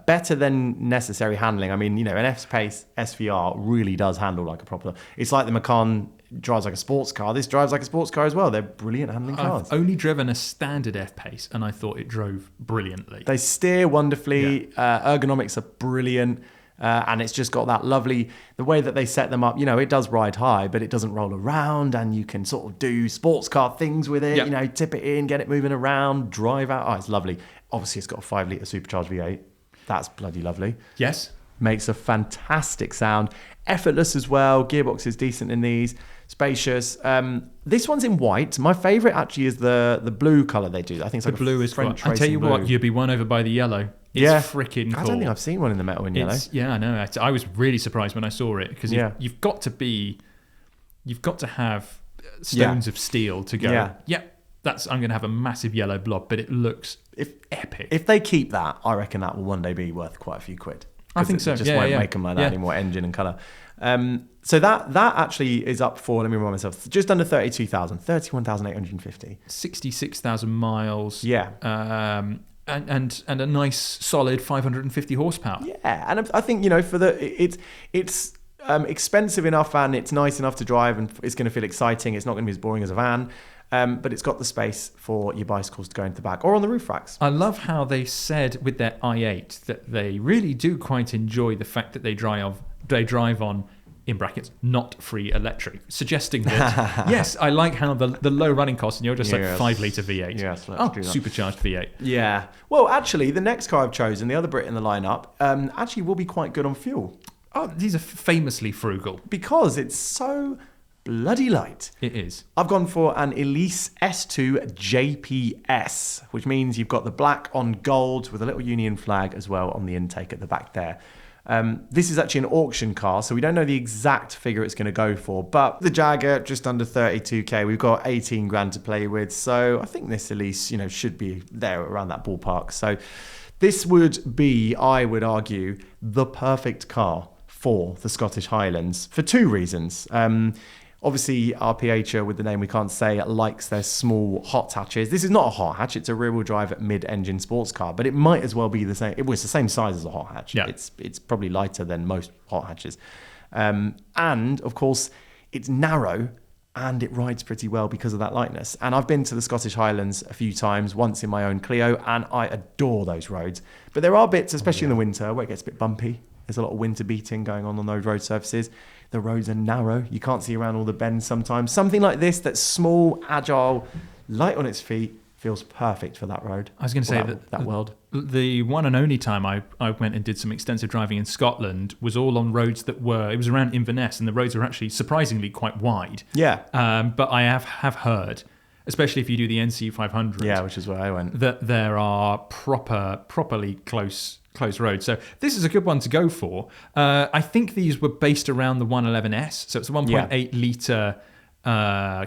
Better than necessary handling. I mean, an F-Pace SVR really does handle like a proper. It's like the Macan drives like a sports car. This drives like a sports car as well. They're brilliant handling cars. I've only driven a standard F-Pace, and I thought it drove brilliantly. They steer wonderfully. Ergonomics are brilliant. And it's just got that lovely, the way that they set them up, it does ride high, but it doesn't roll around, and you can sort of do sports car things with it, tip it in, get it moving around, drive out. Oh, it's lovely. Obviously, it's got a 5-litre supercharged V8. That's bloody lovely. Yes. Makes a fantastic sound. Effortless as well. Gearbox is decent in these. Spacious. This one's in white. My favourite actually is the blue colour they do. I think it's like the blue is French cool. I tell you blue. what, you'd be won over by the yellow. It's freaking cool. I don't think I've seen one in the metal in yellow. Yeah, I know. I was really surprised when I saw it, because you've got to have stones of steel to go. Yeah. I'm going to have a massive yellow blob, but it looks epic. If they keep that, I reckon that will one day be worth quite a few quid. I think so. It just won't make them like that anymore, engine and colour. So that actually is up for, let me remind myself, just under 32,000, 31,850. 66,000 miles. Yeah. And a nice solid 550 horsepower. Yeah, and I think, it's expensive enough, and it's nice enough to drive, and it's going to feel exciting. It's not going to be as boring as a van. But it's got the space for your bicycles to go into the back or on the roof racks. I love how they said with their i8 that they really do quite enjoy the fact that they drive on in brackets, not free electric, suggesting that, yes, I like how the low running costs, and you're just like 5 litre V8. Yes, let's do that. Supercharged V8. Yeah. Well, actually, the next car I've chosen, the other Brit in the lineup, actually will be quite good on fuel. Oh, these are famously frugal. Because it's so bloody light. It is. I've gone for an Elise S2 JPS, which means you've got the black on gold with a little Union flag as well on the intake at the back there. This is actually an auction car, so we don't know the exact figure it's going to go for, but the Jaguar, just under 32k, we've got 18 grand to play with, so I think this Elise, should be there around that ballpark. So this would be, I would argue, the perfect car for the Scottish Highlands for 2 reasons. Obviously, our PHer, with the name we can't say, likes their small hot hatches. This is not a hot hatch. It's a rear-wheel drive mid-engine sports car, but it might as well be the same. It was the same size as a hot hatch. Yeah. It's probably lighter than most hot hatches. And, of course, it's narrow and it rides pretty well because of that lightness. And I've been to the Scottish Highlands a few times, once in my own Clio, and I adore those roads. But there are bits, especially in the winter, where it gets a bit bumpy. There's a lot of winter beating going on those road surfaces. The roads are narrow. You can't see around all the bends sometimes. Something like this that's small, agile, light on its feet, feels perfect for that road. I was going to say that world. The one and only time I went and did some extensive driving in Scotland was all on roads it was around Inverness, and the roads were actually surprisingly quite wide. Yeah. But I have heard, especially if you do the NC 500. Yeah, which is where I went. That there are properly close roads. So this is a good one to go for. I think these were based around the 111S. So it's a 1.8 litre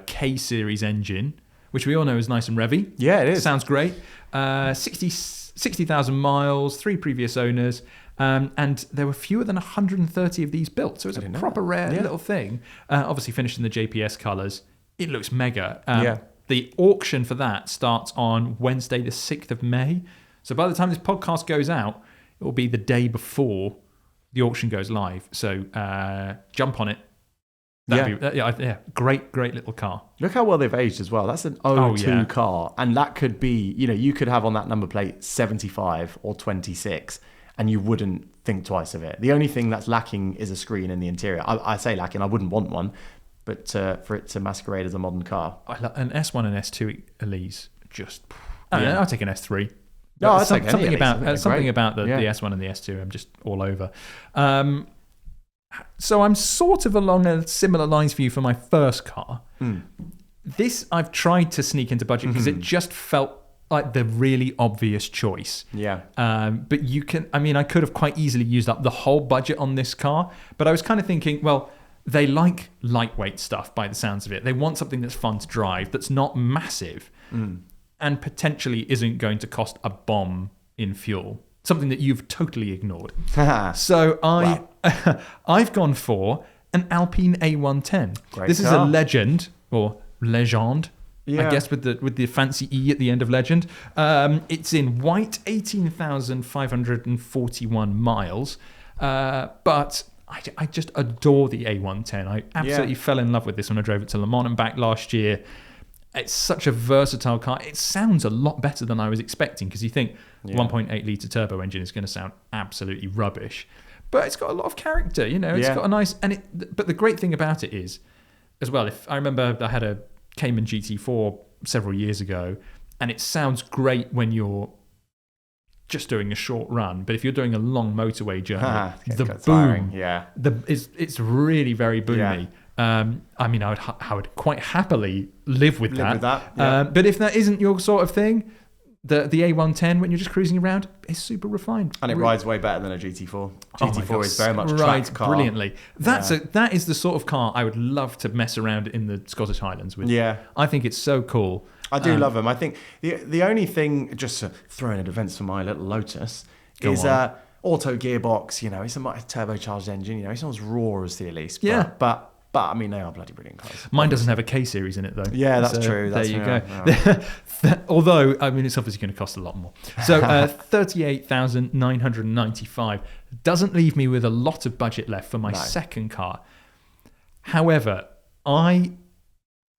K series engine, which we all know is nice and revvy. Yeah, it is. Sounds great. 60,000 miles, 3 previous owners. And there were fewer than 130 of these built. So it's a proper rare little thing. Obviously finished in the JPS colours. It looks mega. The auction for that starts on Wednesday, the 6th of May. So by the time this podcast goes out, it will be the day before the auction goes live. So jump on it. Great little car. Look how well they've aged as well. That's an 02 car. And that could be, you could have on that number plate 75 or 26, and you wouldn't think twice of it. The only thing that's lacking is a screen in the interior. I say lacking, I wouldn't want one, but for it to masquerade as a modern car. An S1 and S2 Elise, I'll take an S3. No, I'll take something about the S1 and the S2. I'm just all over. So I'm sort of along a similar lines for you for my first car. This I've tried to sneak into budget because it just felt like the really obvious choice. Yeah. But I could have quite easily used up the whole budget on this car, but I was kind of thinking, well, they like lightweight stuff by the sounds of it. They want something that's fun to drive, that's not massive, and potentially isn't going to cost a bomb in fuel. Something that you've totally ignored. So I've gone for an Alpine A110. This is a legend, or legend, I guess, with the fancy E at the end of legend. It's in white, 18,541 miles. But I just adore the A110. I absolutely fell in love with this when I drove it to Le Mans and back last year. It's such a versatile car. It sounds a lot better than I was expecting, because you think 1.8 litre turbo engine is going to sound absolutely rubbish. But it's got a lot of character, It's got a nice... But the great thing about it is, as well, if I remember I had a Cayman GT4 several years ago, and it sounds great when you're just doing a short run, but if you're doing a long motorway journey, the boom, it's really very boomy. I would quite happily live with that. But if that isn't your sort of thing, the A110, when you're just cruising around, is super refined. And it rides way better than a GT4. GT4 is very much a track car. Brilliantly. That is the sort of car I would love to mess around in the Scottish Highlands with. Yeah. I think it's so cool. I do love them. I think the only thing, just to throw in a defence for my little Lotus, is auto gearbox. It's a turbocharged engine. It's not as raw as the Elise. But they are bloody brilliant cars. Mine doesn't have a K series in it, though. Yeah, that's true. There you go. Although, it's obviously going to cost a lot more. So 38,995 doesn't leave me with a lot of budget left for my second car. However, I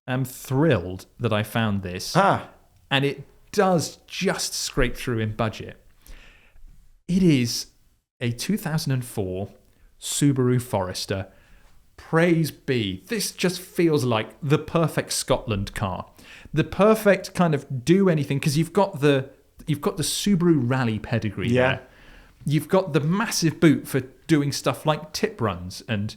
am thrilled that I found this, and it does just scrape through in budget. It is a 2004 Subaru Forester praise be. This just feels like the perfect Scotland car. The perfect kind of do anything, because you've got the Subaru Rally pedigree there. You've got the massive boot for doing stuff like tip runs, and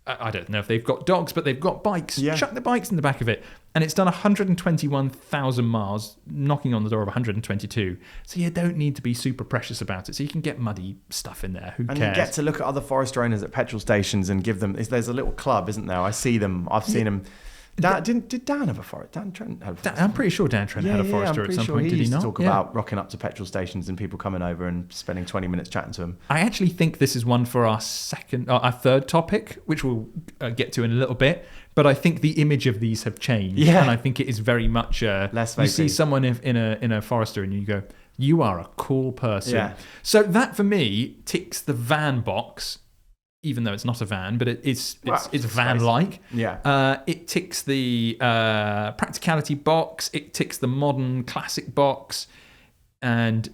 I don't know if they've got dogs, but they've got bikes. Chuck the bikes in the back of it. And it's done 121,000 miles, knocking on the door of 122. So you don't need to be super precious about it. So you can get muddy stuff in there. Who cares? And you get to look at other Forester owners at petrol stations and give them... There's a little club, isn't there? I see them. I've seen them... Did Dan have a Forester? Dan Trent had a Forester. I'm pretty sure Dan Trent had a Forester at some point. Did he not? He used to talk about rocking up to petrol stations and people coming over and spending 20 minutes chatting to him. I actually think this is one for our third topic, which we'll get to in a little bit. But I think the image of these have changed. Yeah. And I think it is very much... less vapey. You see someone in a Forester and you go, you are a cool person. Yeah. So that, for me, ticks the van box, even though it's not a van, but it's van-like. Yeah. It ticks the practicality box. It ticks the modern classic box. And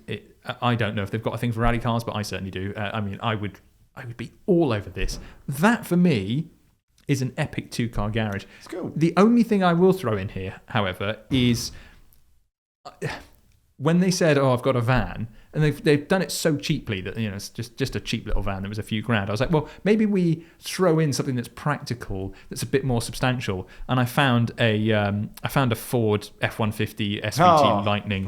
I don't know if they've got a thing for rally cars, but I certainly do. I would be all over this. That, for me, is an epic two-car garage. It's cool. The only thing I will throw in here, however, is when they said, "Oh, I've got a van," and they've done it so cheaply that it's just a cheap little van that was a few grand. I was like, well, maybe we throw in something that's practical, that's a bit more substantial. And I found a Ford F-150 SVT Lightning.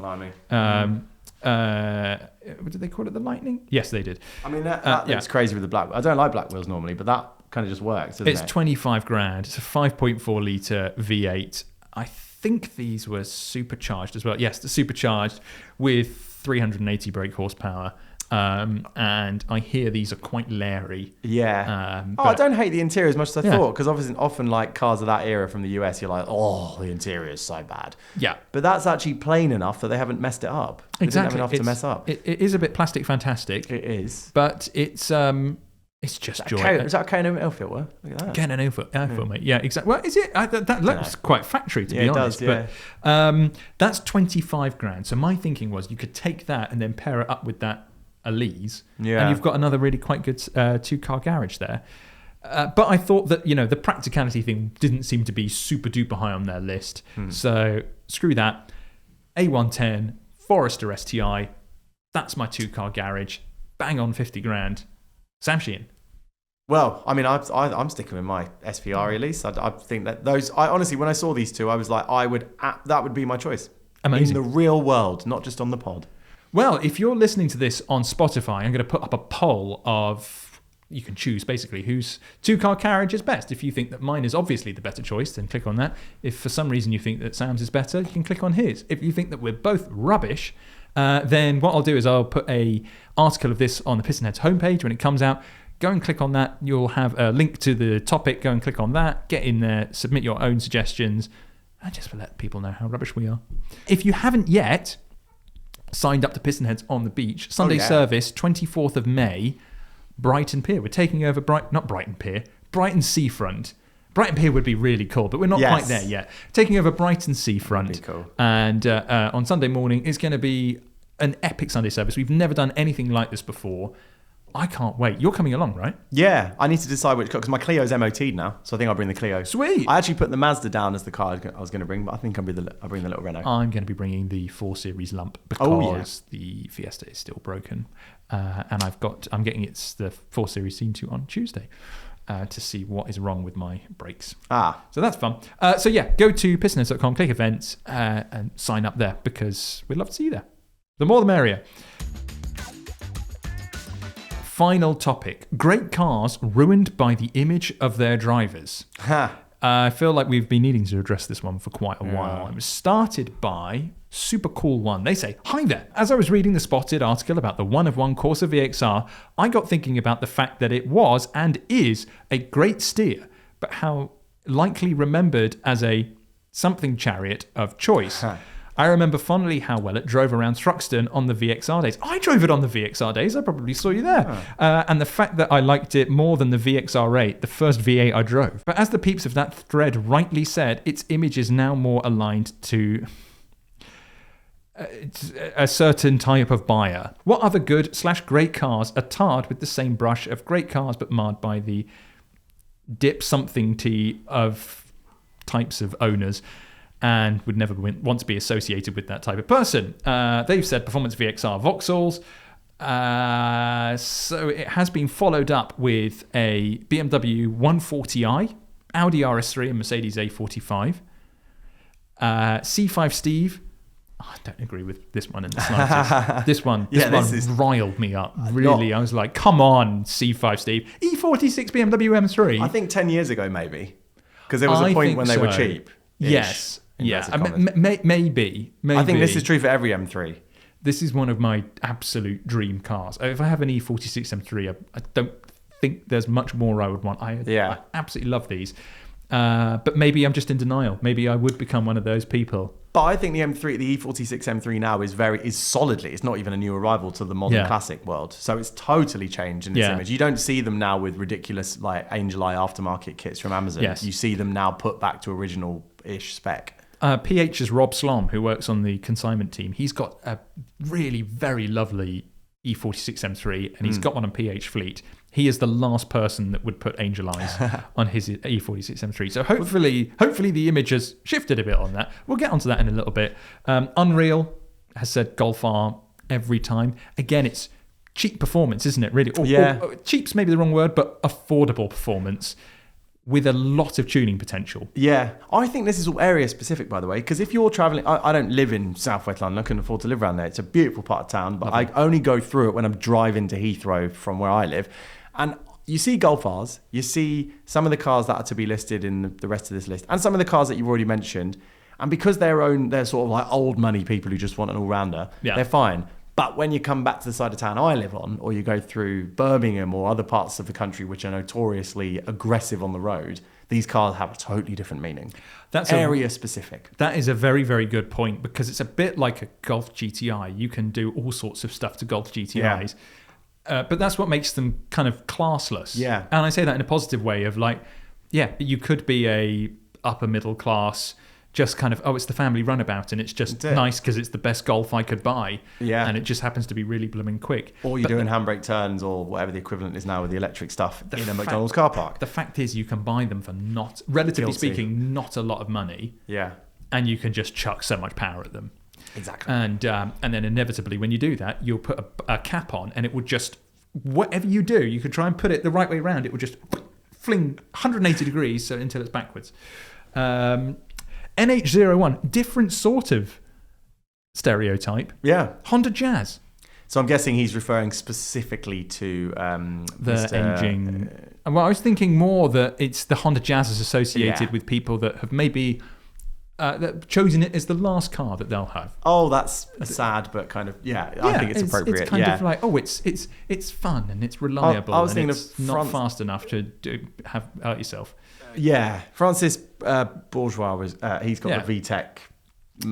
Did they call it the Lightning? Yes, they did. I mean, that looks crazy with the black. I don't like black wheels normally, but that kind of just works, doesn't it? It's 25 grand. It's a 5.4 litre V8. I think these were supercharged as well. Yes, the supercharged with 380 brake horsepower. And I hear these are quite leery. Yeah. I don't hate the interior as much as I thought, because obviously often like cars of that era from the US, you're like, oh, the interior is so bad. Yeah. But that's actually plain enough that they haven't messed it up. They didn't have enough to mess up. It is a bit plastic fantastic. It is. But it's just joy. Is that a K&N Elfit? Look at that. K&N Elfit, mate. Yeah, exactly. Well, is it? That looks quite factory, to be honest. It does, But that's 25 grand. So my thinking was you could take that and then pair it up with that Elise, and you've got another really quite good two-car garage there. But I thought that the practicality thing didn't seem to be super duper high on their list. So screw that. A110 Forester STI. That's my two-car garage. Bang on 50 grand. Sam Sheehan. Well, I mean, I'm sticking with my SVR Elise. I think that those. I honestly, when I saw these two, I was like, that would be my choice. Amazing. In the real world, not just on the pod. Well, if you're listening to this on Spotify, I'm going to put up a poll of, you can choose basically whose two-car carriage is best. If you think that mine is obviously the better choice, then click on that. If for some reason you think that Sam's is better, you can click on his. If you think that we're both rubbish, then what I'll do is I'll put a article of this on the Pistonheads homepage when it comes out. Go and click on that. You'll have a link to the topic. Go and click on that. Get in there. Submit your own suggestions. And just to let people know how rubbish we are. If you haven't yet signed up to Pistonheads on the Beach, Sunday service, 24th of May, Brighton Pier. We're taking over Brighton Seafront. Brighton Pier would be really cool, but we're not quite there yet. Taking over Brighton Seafront. Cool. And on Sunday morning, it's going to be an epic Sunday service. We've never done anything like this before. I can't wait. You're coming along, right? Yeah, I need to decide which car, because my Clio's MOT'd now, so I think I'll bring the Clio. Sweet. I actually put the Mazda down as the car I was going to bring, but I think I'll bring the little Renault. I'm going to be bringing the 4 Series lump because the Fiesta is still broken, and I'm getting the 4 Series Scene 2 on Tuesday to see what is wrong with my brakes. So that's fun. So yeah, go to pistonheads.com, click events, and sign up there because we'd love to see you there. The more the merrier. Final topic. Great cars ruined by the image of their drivers. I feel like we've been needing to address this one for quite a while. It was started by Super Cool One. They say, "Hi there. As I was reading the Spotted article about the one-of-one Corsa VXR, I got thinking about the fact that it was and is a great steer, but how likely remembered as a something chariot of choice. I remember fondly how well it drove around Thruxton on the VXR days. I drove it on the VXR days. I probably saw you there. And the fact that I liked it more than the VXR8, the first V8 I drove. But as the peeps of that thread rightly said, its image is now more aligned to a certain type of buyer. What other good/great cars are tarred with the same brush of great cars but marred by the dip something T of types of owners and would never want to be associated with that type of person. They've said Performance VXR Vauxhalls. So it has been followed up with a BMW M140i, Audi RS3 and Mercedes A45. C5 Steve. I don't agree with this one in the slightest. This one riled me up. Really, I was like, come on, C5 Steve. E46 BMW M3. I think 10 years ago, maybe. Because there was a point when they were cheap. Yes. Yeah. Maybe. I think this is true for every M3. This is one of my absolute dream cars. If I have an E46 M3, I don't think there's much more I would want. I absolutely love these. But maybe I'm just in denial. Maybe I would become one of those people. But I think the E46 M3 now is solidly. It's not even a new arrival to the modern classic world. So it's totally changed in its image. You don't see them now with ridiculous like Angel Eye aftermarket kits from Amazon. Yes. You see them now put back to original-ish spec. PH's Rob Slom, who works on the consignment team, he's got a really very lovely E46 M3, and he's got one on PH Fleet. He is the last person that would put Angel Eyes on his E46 M3. So hopefully the image has shifted a bit on that. We'll get onto that in a little bit. Unreal has said Golf R every time. Again, it's cheap performance, isn't it, really? Or cheap's maybe the wrong word, but affordable performance with a lot of tuning potential. Yeah. I think this is all area specific, by the way, because if you're travelling... I don't live in southwest London. I couldn't afford to live around there. It's a beautiful part of town, but I only go through it when I'm driving to Heathrow from where I live. And you see Golf Rs, you see some of the cars that are to be listed in the rest of this list, and some of the cars that you've already mentioned. And because they're sort of like old money people who just want an all-rounder, they're fine. But when you come back to the side of town I live on, or you go through Birmingham or other parts of the country which are notoriously aggressive on the road, these cars have a totally different meaning. That's area specific. That is a very, very good point, because it's a bit like a Golf GTI. You can do all sorts of stuff to Golf GTIs. But that's what makes them kind of classless. Yeah. And I say that in a positive way of like, you could be a upper middle class, just kind of, it's the family runabout, and it's just nice because it's the best Golf I could buy. Yeah. And it just happens to be really blooming quick. Or you're doing handbrake turns or whatever the equivalent is now with the electric stuff in a McDonald's car park. The fact is you can buy them for relatively speaking, not a lot of money. Yeah. And you can just chuck so much power at them. Exactly. And then inevitably when you do that, you'll put a cap on, and it will just, whatever you do, you can try and put it the right way around, it will just fling 180 degrees until it's backwards. NH01, different sort of stereotype. Yeah. Honda Jazz. So I'm guessing he's referring specifically to the engine. Well, I was thinking more that it's the Honda Jazz is associated with people that have maybe that chosen it as the last car that they'll have. Oh, that's sad, but kind of I think it's appropriate. It's kind of like it's fun and it's reliable. I was thinking it's not fast enough to hurt yourself. Yeah, Francis Bourgeois he's got the VTEC.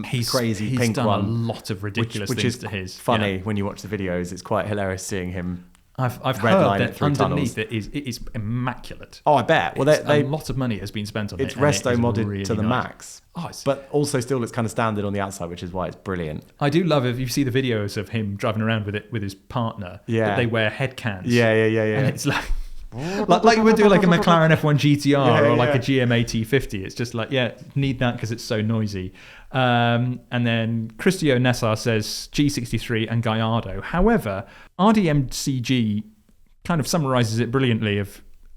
He's pink done one, a lot of ridiculous which things is to his. Funny when you watch the videos. It's quite hilarious seeing him. I've heard that underneath it is immaculate. Oh, I bet. Well, a lot of money has been spent on it. It's resto modded really to the nice. max. But also still looks kind of standard on the outside, which is why it's brilliant. I do love if you see the videos of him driving around with it with his partner. Yeah, that they wear head cans. Yeah. And it's like you would do like a McLaren F1 GTR or like a GMA T50. It's just like, need that because it's so noisy. And then Christio Nessar says G63 and Gallardo. However, RDMCG kind of summarizes it brilliantly.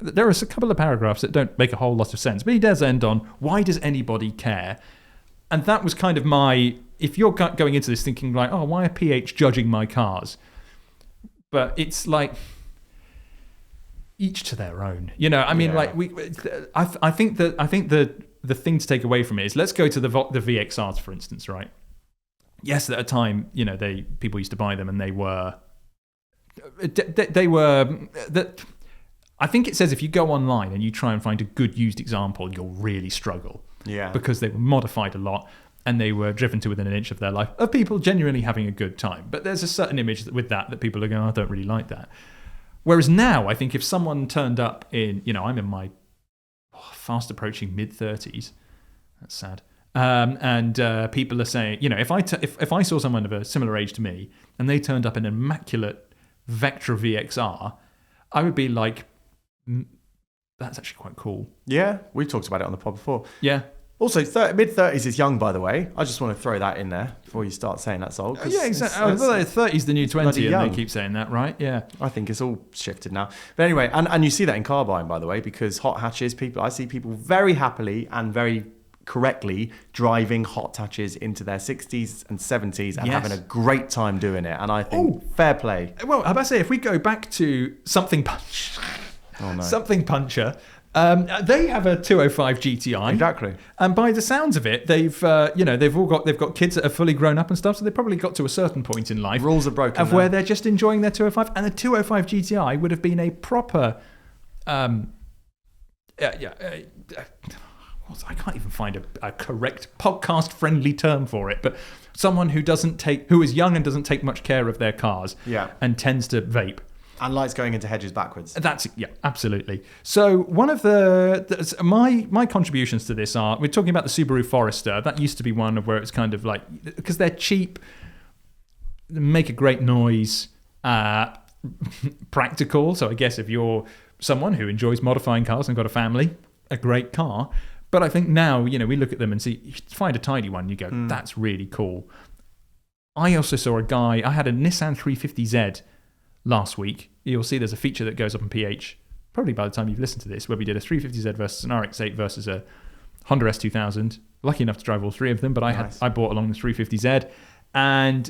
There are a couple of paragraphs that don't make a whole lot of sense, but he does end on, why does anybody care? And that was kind of if you're going into this thinking like, why are PH judging my cars? But it's like, each to their own. I mean, I think the thing to take away from it is, let's go to the VXRs, for instance, right? Yes, at a time, people used to buy them, and they were that. I think it says if you go online and you try and find a good used example, you'll really struggle. Yeah. Because they were modified a lot and they were driven to within an inch of their life of people genuinely having a good time. But there's a certain image with that people are going, I don't really like that. Whereas now, I think if someone turned up in, I'm in my fast approaching mid-30s. That's sad. And people are saying, if I saw someone of a similar age to me and they turned up in an immaculate Vectra VXR, I would be like, that's actually quite cool. Yeah, we've talked about it on the pod before. Yeah. Also, mid-30s is young, by the way. I just want to throw that in there before you start saying that's old. Yeah, exactly. 30 is the new 20, and young. they keep saying that, right? Yeah. I think it's all shifted now. But anyway, and you see that in car buying, by the way, because hot hatches, I see people very happily and very correctly driving hot hatches into their 60s and 70s and having a great time doing it. And I think fair play. Well, how about I say, if we go back to Something Punch, Something Puncher, they have a 205 GTI. Exactly. And by the sounds of it, they've got kids that are fully grown up and stuff, so they've probably got to a certain point in life. Rules are broken of now. Where they're just enjoying their 205, and the 205 GTI would have been a proper I can't even find a correct podcast-friendly term for it, but someone who is young and doesn't take much care of their cars, and tends to vape. And likes going into hedges backwards. Absolutely. So one of my contributions to this are, we're talking about the Subaru Forester. That used to be one of where it's kind of like, because they're cheap, make a great noise, practical. So I guess if you're someone who enjoys modifying cars and got a family, a great car. But I think now, we look at them and see, you find a tidy one, you go, that's really cool. I also saw I had a Nissan 350Z last week. You'll see there's a feature that goes up in PH, probably by the time you've listened to this, where we did a 350Z versus an RX-8 versus a Honda S2000. Lucky enough to drive all three of them, but I bought along the 350Z, and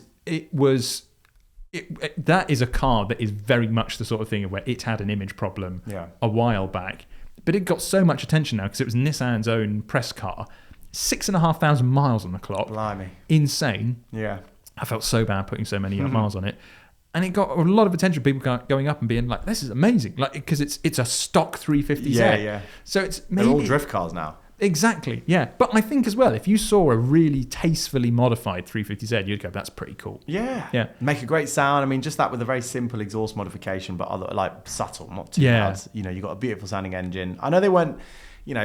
that is a car that is very much the sort of thing where it had an image problem a while back, but it got so much attention now because it was Nissan's own press car. 6,500 miles on the clock. Blimey. Insane. Yeah. I felt so bad putting so many miles on it. And it got a lot of attention. People going up and being like, "This is amazing!" Like, because it's a stock 350Z. Yeah. So it's maybe they're all drift cars now. Exactly. Yeah. But I think as well, if you saw a really tastefully modified 350Z, you'd go, "That's pretty cool." Yeah. Make a great sound. I mean, just that with a very simple exhaust modification, but subtle, not too bad. You got a beautiful sounding engine. I know they weren't.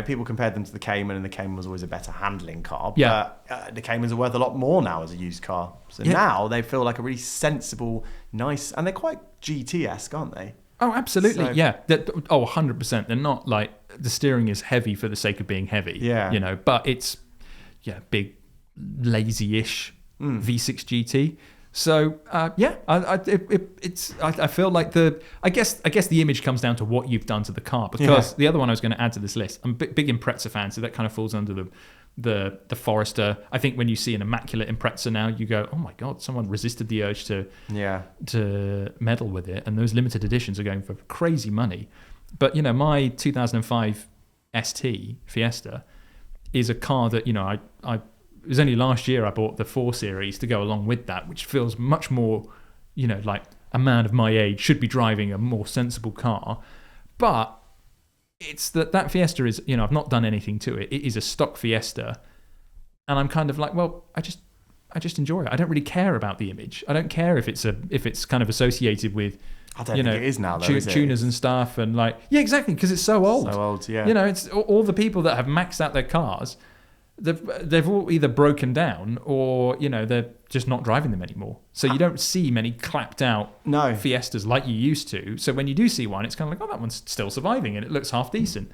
People compared them to the Cayman, and the Cayman was always a better handling car. But the Caymans are worth a lot more now as a used car. So now they feel like a really sensible, nice, and they're quite GT-esque, aren't they? Oh, absolutely. So, 100%. They're not like the steering is heavy for the sake of being heavy. Yeah. But it's, big, lazy-ish V6 GT. So I feel like I guess the image comes down to what you've done to the car, because the other one I was going to add to this list, I'm a big Impreza fan, so that kind of falls under the Forester. I think when you see an immaculate Impreza now, you go, oh my god, someone resisted the urge to meddle with it, and those limited editions are going for crazy money. But my 2005 ST Fiesta is a car that it was only last year I bought the 4 Series to go along with that, which feels much more, like a man of my age should be driving a more sensible car. But it's that Fiesta is, I've not done anything to it. It is a stock Fiesta. And I'm kind of like, well, I just enjoy it. I don't really care about the image. I don't care if it's kind of associated with, I don't think it is now, though, is it? Tuners and stuff. And exactly, because it's so old. So old, yeah. It's all the people that have maxed out their cars. They've all either broken down or they're just not driving them anymore. So you don't see many clapped out Fiestas like you used to. So when you do see one, it's kind of like, oh, that one's still surviving and it looks half decent.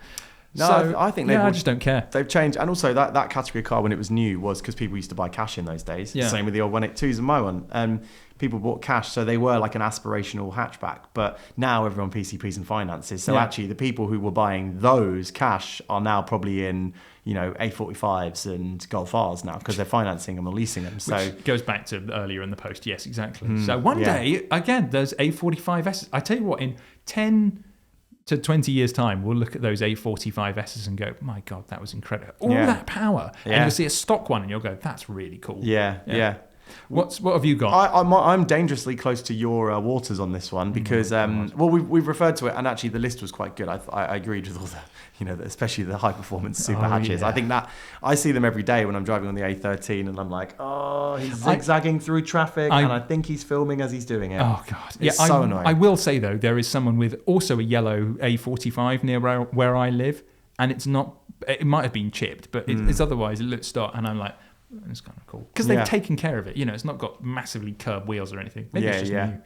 No, so, I think I just don't care. They've changed, and also that category of car when it was new was because people used to buy cash in those days. Yeah. Same with the old 182s and my one. People bought cash, so they were like an aspirational hatchback. But now everyone PCPs and finances. So actually, the people who were buying those cash are now probably in A45s and Golf Rs now because they're financing them or leasing them. So which goes back to earlier in the post. Yes, exactly. So one day again, there's A45s. I tell you what, in 10 to 20 years time, we'll look at those A45s and go, my God, that was incredible. All that power. And you'll see a stock one and you'll go, that's really cool. Yeah. What have you got? I'm dangerously close to your waters on this one because we've referred to it, and actually the list was quite good. I agreed with all the especially the high performance super hatches. I think that I see them every day when I'm driving on the A13 and I'm like, oh, he's zigzagging through traffic and I think he's filming as he's doing it. Oh God, it's so annoying. I will say though, there is someone with also a yellow A45 near where I live, and it's not. It might have been chipped, but it's otherwise it looks stock, and I'm like. It's kind of cool because they've taken care of it. It's not got massively curved wheels or anything. Maybe it's just new.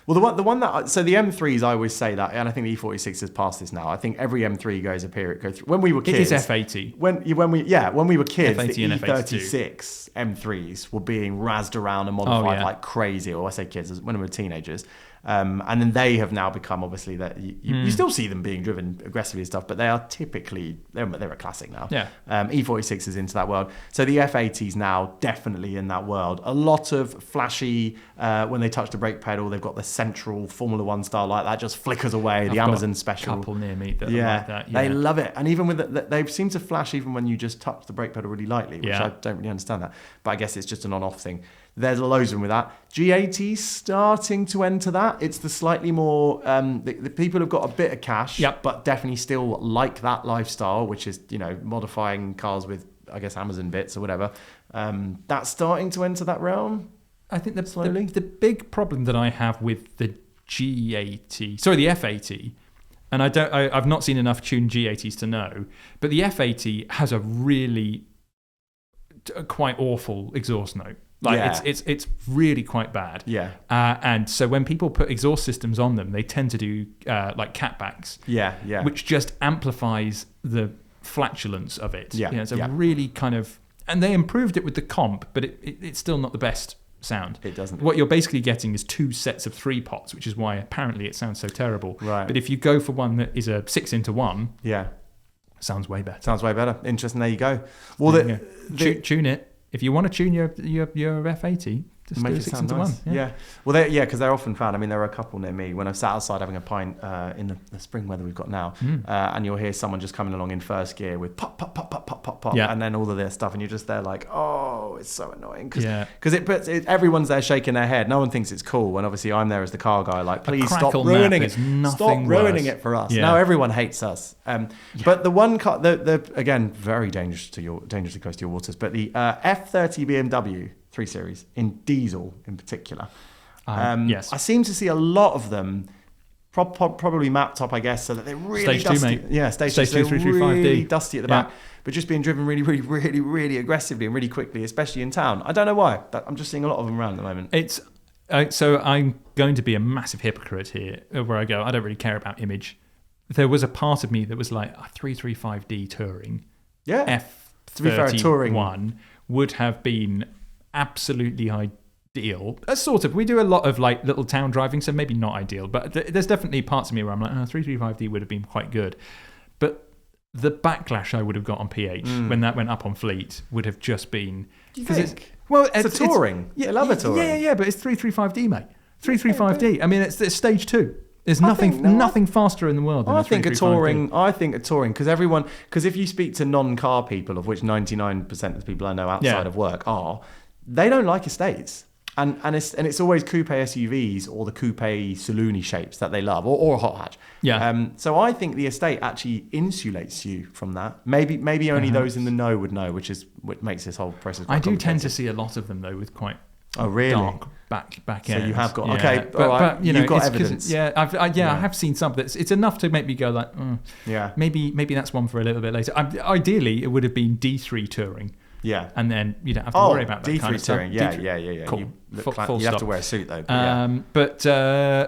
Well, the one that so the M3s, I always say that, and I think the E46 has passed this now. I think every M3 goes through. When we were kids, it is F80. When we were kids, F80 the and E36 M3s were being razzed around and modified like crazy. Or I say kids, when we were teenagers. And then they have now become, obviously, that you still see them being driven aggressively and stuff, but they are typically, they're a classic now. Yeah. E46 is into that world. So the F80s now definitely in that world. A lot of flashy, when they touch the brake pedal, they've got the central Formula One style like that, just flickers away, the Amazon special. A couple near me that like that. They love it. And even with they seem to flash even when you just touch the brake pedal really lightly, which I don't really understand that. But I guess it's just an on-off thing. There's loads of them with that. G80 starting to enter that. It's the slightly more, the people have got a bit of cash, but definitely still like that lifestyle, which is, modifying cars with, I guess, Amazon bits or whatever. That's starting to enter that realm. I think the big problem that I have with the the F80, and I've not seen enough tuned G80s to know, but the F80 has a really quite awful exhaust note. It's really quite bad. Yeah. And so when people put exhaust systems on them, they tend to do like catbacks. Yeah. Which just amplifies the flatulence of it. Yeah. It's a really kind of, and they improved it with the comp, but it's still not the best sound. It doesn't. What you're basically getting is 2 sets of 3 pots, which is why apparently it sounds so terrible. Right. But if you go for one that is a 6-into-1, sounds way better. Interesting. There you go. Well, tune it. If you want to tune your F80, just make do a it 6 sound into nice. 1. Yeah. Well, because they're often found. I mean, there are a couple near me. When I've sat outside having a pint in the spring weather we've got now, and you'll hear someone just coming along in first gear with pop, pop, pop, pop, pop, pop, pop, and then all of their stuff, and you're just there like, oh, it's so annoying. Because everyone's there shaking their head. No one thinks it's cool. And obviously I'm there as the car guy, like, please stop ruining it. Stop ruining it for us. Yeah. Now everyone hates us. But the one car, again, very dangerously close to your waters, but the F30 BMW 3 Series in diesel in particular. Yes. I seem to see a lot of them probably mapped up, I guess, so that they're really Stage dusty. 2, mate. Yeah, Stage 2, 335D. Really dusty at the back, but just being driven really, really, really, really aggressively and really quickly, especially in town. I don't know why. I'm just seeing a lot of them around at the moment. It's so I'm going to be a massive hypocrite here where I go, I don't really care about image. There was a part of me that was like, 335D touring. Yeah. F31 touring would have been absolutely ideal. Sort of. We do a lot of like little town driving, so maybe not ideal, but there's definitely parts of me where I'm like, 335D would have been quite good. But the backlash I would have got on PH when that went up on Fleet would have just been... Do you think? It's a touring. I love a touring. Yeah, but it's 335D, mate. 335D. I mean, it's stage 2. There's nothing faster in the world than I think a touring, because if you speak to non-car people, of which 99% of the people I know outside of work they don't like estates. And it's always coupe SUVs or the coupe saloony shapes that they love, or a hot hatch. Yeah. So I think the estate actually insulates you from that. Maybe only those in the know would know, which makes this whole process quite complicated. tend to see a lot of them though with quite really dark back ends. So you have got but you've got evidence. I have seen some, but it's enough to make me go like, maybe that's one for a little bit later. Ideally, it would have been D3 touring. Yeah, and then you don't have to worry about that D3 kind of touring. stuff. Yeah. Cool. You have to wear a suit though.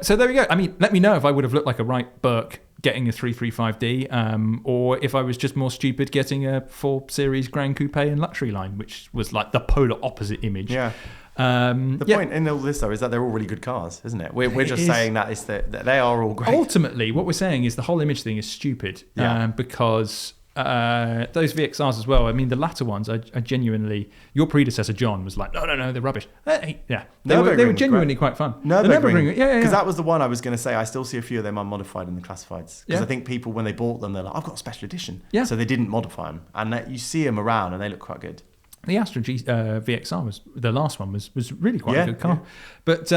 So there we go. I mean, let me know if I would have looked like a right Burke getting a 335D, or if I was just more stupid getting a 4 Series Grand Coupe and luxury line, which was like the polar opposite image. Yeah. The point in all this though is that they're all really good cars, isn't it? We're just saying that they are all great. Ultimately, what we're saying is the whole image thing is stupid. Because those VXRs as well. I mean, the latter ones, I genuinely. Your predecessor John was like, no, they're rubbish. They were genuinely quite fun. Nürburgring, because that was the one I was going to say. I still see a few of them unmodified in the classifieds because I think people when they bought them, they're like, I've got a special edition. Yeah. So they didn't modify them, and you see them around, and they look quite good. The Astra VXR was the last one was really quite a good car, but.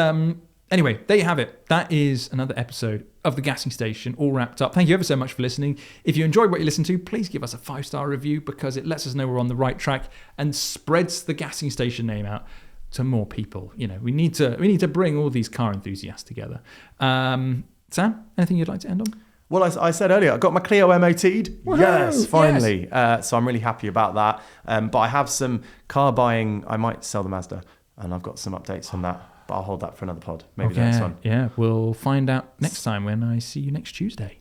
Anyway, there you have it. That is another episode of The Gassing Station, all wrapped up. Thank you ever so much for listening. If you enjoyed what you listened to, please give us a 5-star review because it lets us know we're on the right track and spreads the Gassing Station name out to more people. You know, we need to bring all these car enthusiasts together. Sam, anything you'd like to end on? Well, I said earlier, I got my Clio MOT'd. Yes, finally. Yes. So I'm really happy about that. But I have some car buying. I might sell the Mazda, and I've got some updates on that. But I'll hold that for another pod. Maybe the next one. Yeah, we'll find out next time when I see you next Tuesday.